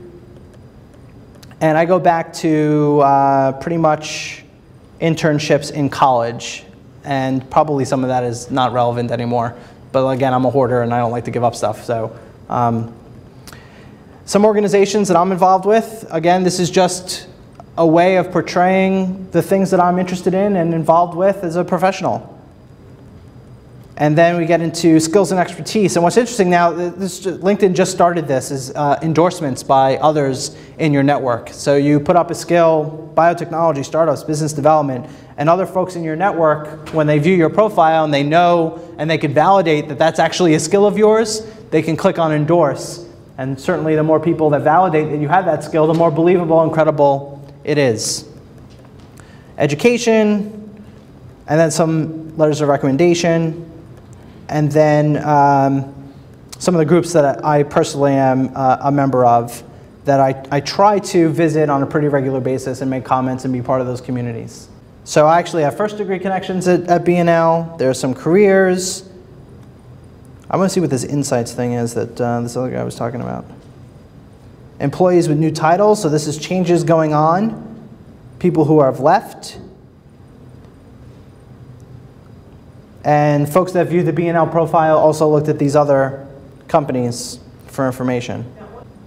And I go back to pretty much internships in college, and probably some of that is not relevant anymore. But again, I'm a hoarder and I don't like to give up stuff. So some organizations that I'm involved with, again, this is just a way of portraying the things that I'm interested in and involved with as a professional. And then we get into skills and expertise. And what's interesting now, LinkedIn just started this, is endorsements by others in your network. So you put up a skill, biotechnology, startups, business development, and other folks in your network, when they view your profile and they know and they can validate that that's actually a skill of yours, they can click on endorse. And certainly the more people that validate that you have that skill, the more believable and credible it is. Education, and then some letters of recommendation. And then some of the groups that I personally am a member of that I try to visit on a pretty regular basis and make comments and be part of those communities. So I actually have first degree connections at B&L. There's some careers. I want to see what this insights thing is that this other guy was talking about. Employees with new titles. So this is changes going on. People who have left. And folks that view the B&L profile also looked at these other companies for information.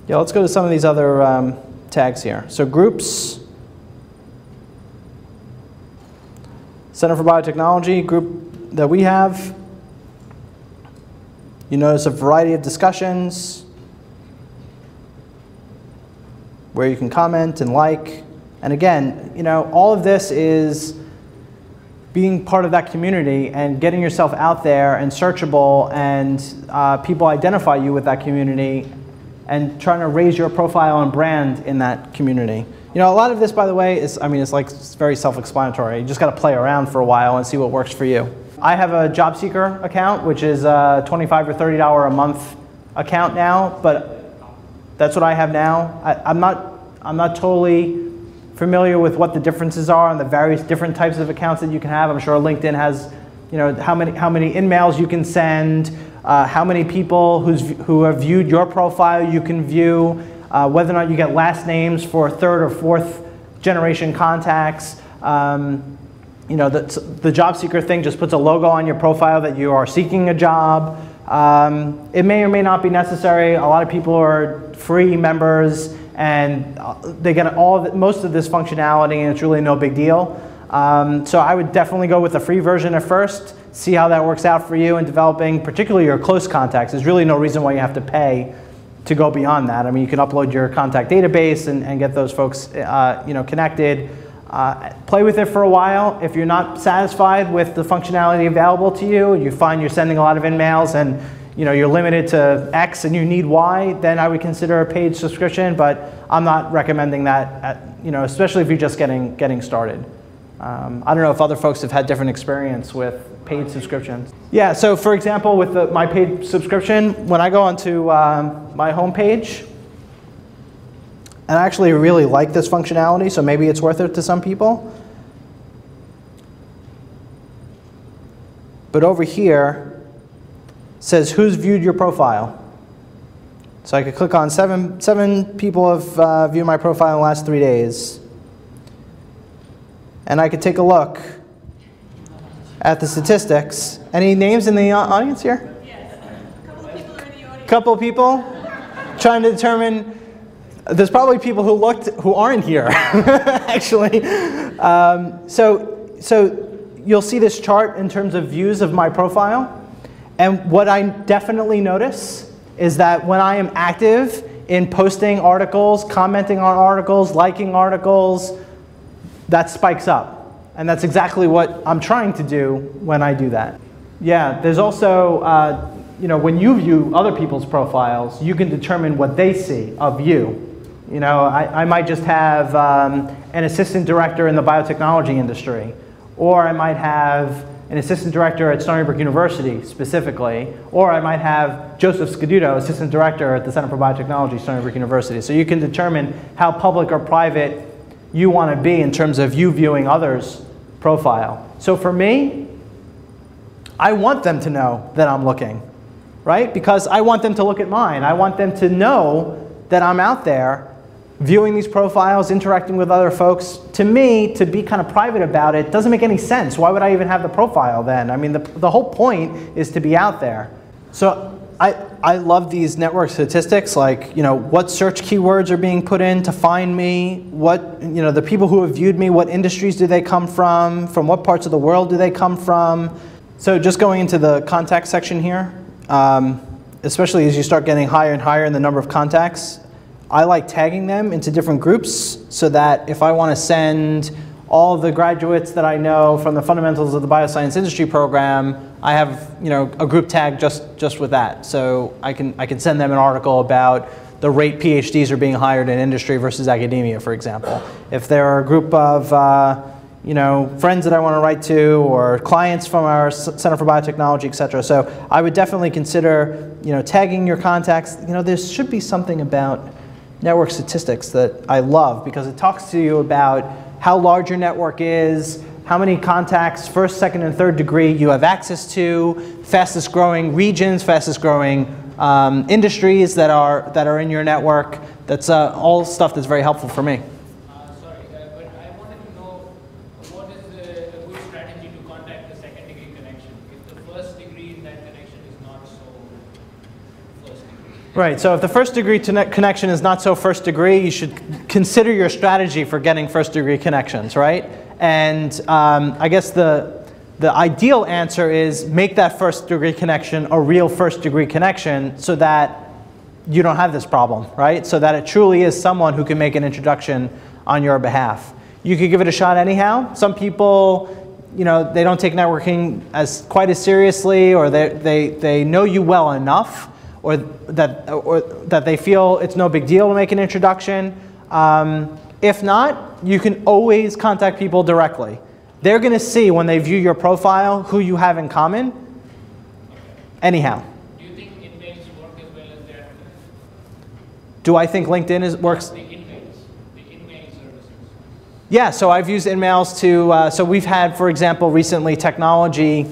Yeah, let's go to some of these other tags here. So groups. Center for Biotechnology group that we have. You notice a variety of discussions where you can comment and like. And again, you know, all of this is being part of that community and getting yourself out there and searchable, and people identify you with that community and trying to raise your profile and brand in that community. You know, a lot of this, by the way, is, I mean, it's very self-explanatory. You just got to play around for a while and see what works for you. I have a job seeker account, which is a $25 or $30 a month account now, but that's what I have now. I'm not totally familiar with what the differences are on the various different types of accounts that you can have. I'm sure LinkedIn has, you know, how many in-mails you can send, how many people who have viewed your profile you can view, whether or not you get last names for third or fourth generation contacts. You know, the job seeker thing just puts a logo on your profile that you are seeking a job. It may or may not be necessary. A lot of people are free members and they get most of this functionality, and it's really no big deal. So I would definitely go with the free version at first, see how that works out for you in developing, particularly your close contacts. There's really no reason why you have to pay to go beyond that. I mean, you can upload your contact database and get those folks you know, connected. Play with it for a while. If you're not satisfied with the functionality available to you, you find you're sending a lot of in-mails and you know, you're limited to X and you need Y, then I would consider a paid subscription, but I'm not recommending that, you know, especially if you're just getting started. I don't know if other folks have had different experience with paid subscriptions. Yeah, so for example, with my paid subscription, when I go onto my homepage, and I actually really like this functionality, so maybe it's worth it to some people. But over here, says who's viewed your profile. So I could click on seven people have viewed my profile in the last 3 days. And I could take a look at the statistics. Any names in the audience here? Yes. A couple of people are in the audience. Couple of people trying to determine. There's probably people who looked who aren't here, actually. So you'll see this chart in terms of views of my profile. And what I definitely notice is that when I am active in posting articles, commenting on articles, liking articles, that spikes up. And that's exactly what I'm trying to do when I do that. Yeah, there's also, you know, when you view other people's profiles, you can determine what they see of you. You know, I might just have an assistant director in the biotechnology industry, or I might have an assistant director at Stony Brook University specifically, or I might have Joseph Scaduto, assistant director at the Center for Biotechnology, Stony Brook University. So you can determine how public or private you want to be in terms of you viewing others' profile. So for me, I want them to know that I'm looking, right? Because I want them to look at mine. I want them to know that I'm out there viewing these profiles, interacting with other folks. To me, to be kind of private about it doesn't make any sense. Why would I even have the profile then? I mean, the whole point is to be out there. So I love these network statistics, like, you know, what search keywords are being put in to find me, what, you know, the people who have viewed me, what industries do they come from what parts of the world do they come from. So just going into the contact section here, especially as you start getting higher and higher in the number of contacts, I like tagging them into different groups so that if I want to send all of the graduates that I know from the fundamentals of the bioscience industry program, I have, you know, a group tag just with that. So I can send them an article about the rate PhDs are being hired in industry versus academia, for example. If there are a group of you know, friends that I want to write to, or clients from our Center for Biotechnology, et cetera. So I would definitely consider, you know, tagging your contacts. You know, there should be something about network statistics that I love, because it talks to you about how large your network is, how many contacts, first, second, and third degree you have access to, fastest growing regions, fastest growing industries that are in your network. That's all stuff that's very helpful for me. Sorry, but I wanted to know what is a good strategy to contact the second degree connection if the first degree in that connection is not so first degree. Right, so if the first degree connection is not so first degree, you should consider your strategy for getting first degree connections, right? And I guess the ideal answer is make that first-degree connection a real first-degree connection so that you don't have this problem, right? So that it truly is someone who can make an introduction on your behalf. You could give it a shot anyhow. Some people, you know, they don't take networking quite as seriously, or they know you well enough, or that they feel it's no big deal to make an introduction. If not, you can always contact people directly. They're going to see when they view your profile who you have in common. Anyhow. Do you think emails work as well as their? Do I think LinkedIn works? The email services. Yeah, so I've used InMails to, so we've had, for example, recently technology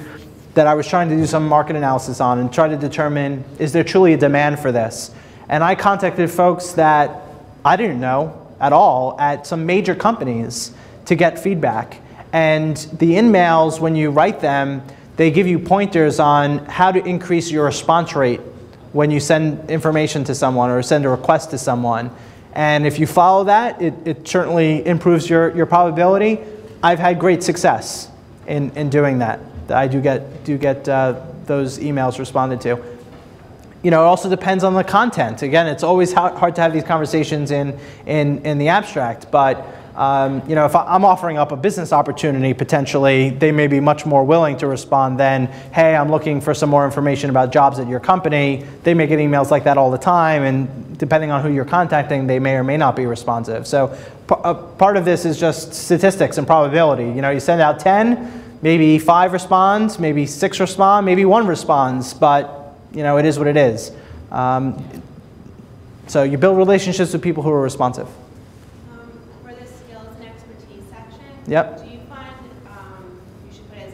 that I was trying to do some market analysis on and try to determine, is there truly a demand for this? And I contacted folks that I didn't know at all at some major companies to get feedback. And the InMails, when you write them, they give you pointers on how to increase your response rate when you send information to someone or send a request to someone. And if you follow that, it certainly improves your probability. I've had great success in doing that. I do get those emails responded to. You know, it also depends on the content. Again, it's always hard to have these conversations in the abstract, but you know, if I'm offering up a business opportunity, potentially, they may be much more willing to respond than, hey, I'm looking for some more information about jobs at your company. They may get emails like that all the time, and depending on who you're contacting, they may or may not be responsive. So part of this is just statistics and probability. You know, you send out 10, maybe 5 responds, maybe 6 respond, maybe 1 responds, but you know, it is what it is. So you build relationships with people who are responsive. Yep. Do you find you should put as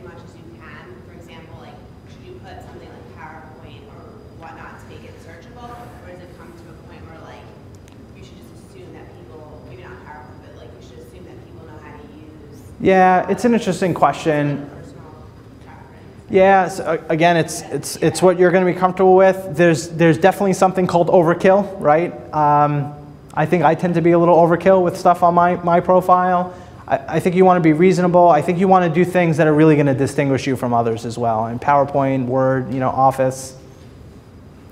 much as you can? For example, like, should you put something like PowerPoint or whatnot to make it searchable? Or does it come to a point where, like, you should just assume that people, maybe not PowerPoint, but like, you should assume that people know how to use? Yeah, it's an interesting question. Yeah, so again, it's what you're going to be comfortable with. There's definitely something called overkill, right? I think I tend to be a little overkill with stuff on my profile. I think you want to be reasonable. I think you want to do things that are really going to distinguish you from others as well. And PowerPoint, Word, you know, Office.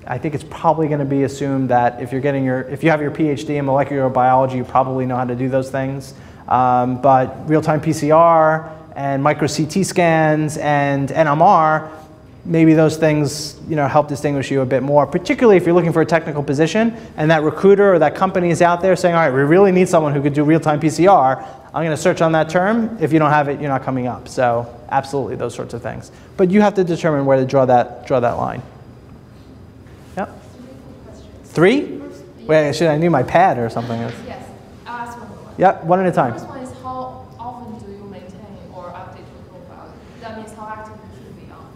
I think it's probably going to be assumed that if you have your PhD in molecular biology, you probably know how to do those things. But real-time PCR and micro CT scans and NMR, maybe those things, you know, help distinguish you a bit more, particularly if you're looking for a technical position and that recruiter or that company is out there saying, all right, we really need someone who could do real-time PCR. I'm going to search on that term. If you don't have it, you're not coming up. So absolutely, those sorts of things. But you have to determine where to draw that line. Yep. 3? Wait, I need my pad or something. Yes, I'll ask one more. Yep, one at a time. The first one is, how often do you maintain or update your profile? That means how active you should be on.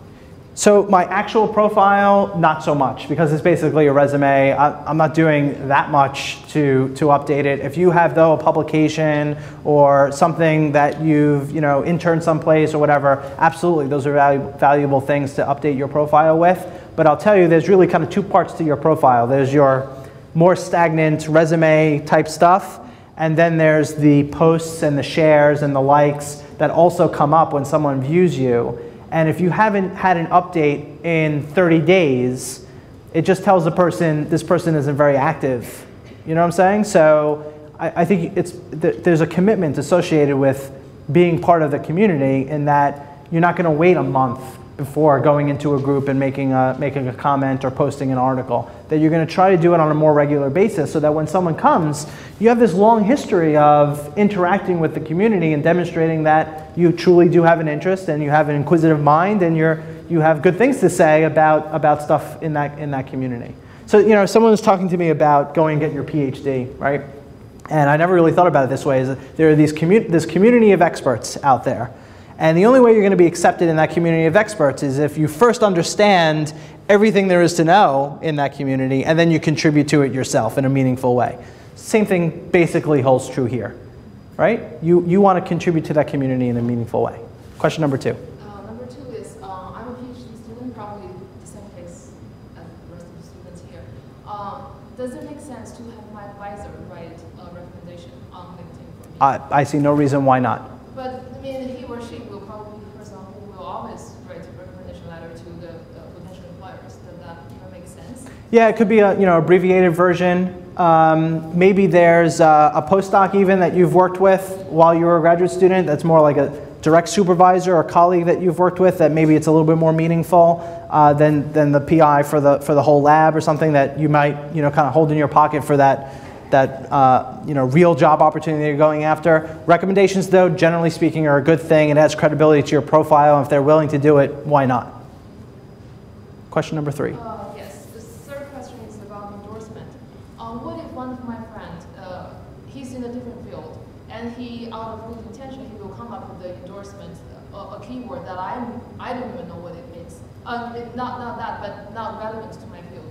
So my actual profile, not so much, because it's basically a resume. I'm not doing that much to update it. If you have, though, a publication or something that you've interned someplace or whatever, absolutely, those are valuable things to update your profile with. But I'll tell you, there's really kind of 2 parts to your profile. There's your more stagnant resume type stuff, and then there's the posts and the shares and the likes that also come up when someone views you. And if you haven't had an update in 30 days, it just tells the person, this person isn't very active. You know what I'm saying? So I think there's a commitment associated with being part of the community in that you're not going to wait a month before going into a group and making a comment or posting an article. That you're going to try to do it on a more regular basis so that when someone comes, you have this long history of interacting with the community and demonstrating that you truly do have an interest and you have an inquisitive mind and you have good things to say about stuff in that community. So someone was talking to me about going and get your PhD, right? And I never really thought about it this way. Is that there are this community of experts out there. And the only way you're going to be accepted in that community of experts is if you first understand everything there is to know in that community, and then you contribute to it yourself in a meaningful way. Same thing basically holds true here, right? You want to contribute to that community in a meaningful way. Question number 2. Number 2 is, I'm a PhD student, probably the same case as the rest of the students here. Does it make sense to have my advisor write a recommendation on LinkedIn for me? I see no reason why not. But I mean, he or she will probably be the person who will always write a recommendation letter to the potential employers. Does that even make sense? Yeah, it could be a abbreviated version. Maybe there's a postdoc even that you've worked with while you were a graduate student that's more like a direct supervisor or colleague that you've worked with, that maybe it's a little bit more meaningful than the PI for the whole lab, or something that you might kind of hold in your pocket for that real job opportunity you're going after. Recommendations, though, generally speaking, are a good thing. It adds credibility to your profile, and if they're willing to do it, why not? Question number 3. Yes, the third question is about endorsement. What if one of my friends, he's in a different field, and he, out of good intention, he will come up with the endorsement, a keyword that I don't even know what it means. Not that, but not relevant to my field.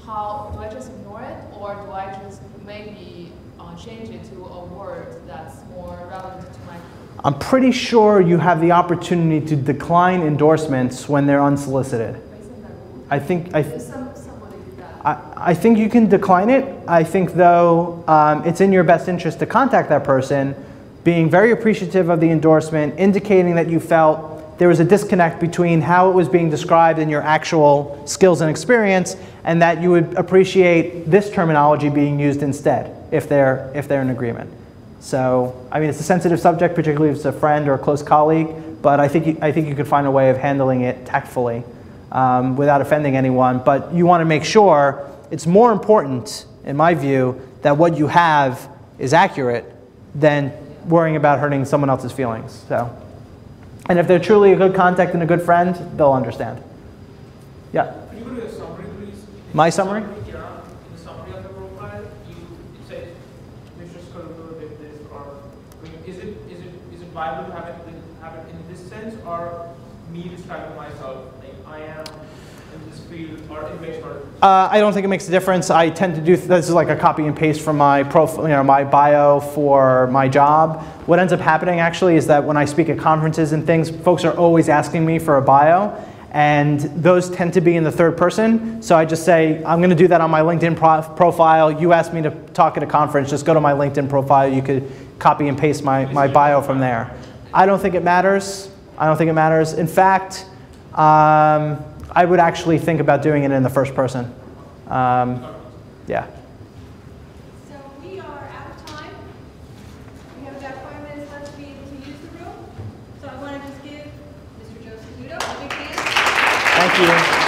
How do I just ignore it, or do I just maybe change it to a word that's more relevant to my field? I'm pretty sure you have the opportunity to decline endorsements when they're unsolicited. I think you can decline it. I think, though, it's in your best interest to contact that person, being very appreciative of the endorsement, indicating that you felt there was a disconnect between how it was being described and your actual skills and experience, and that you would appreciate this terminology being used instead, if they're in agreement. So, I mean, it's a sensitive subject, particularly if it's a friend or a close colleague, but I think you could find a way of handling it tactfully without offending anyone. But you want to make sure, it's more important, in my view, that what you have is accurate than worrying about hurting someone else's feelings. So, and if they're truly a good contact and a good friend, they'll understand. Yeah? Can you go to your summary, please? My summary? Yeah, in the summary of the profile, it says Mr. Scaduto did this, or is it viable to have it in this sense, or me describing myself, like I am in this field, or it makes sort of. I don't think it makes a difference. I tend to do this is like a copy and paste from my profile, my bio for my job. What ends up happening actually is that when I speak at conferences and things, folks are always asking me for a bio, and those tend to be in the third person. So I just say, I'm going to do that on my LinkedIn profile. You asked me to talk at a conference, just go to my LinkedIn profile. You could copy and paste my bio from there. I don't think it matters. I don't think it matters. In fact, I would actually think about doing it in the first person. Yeah. So we are out of time. We have about 5 minutes left to be able to use the room. So I want to just give Mr. Joe Scaduto a big hand. Thank you.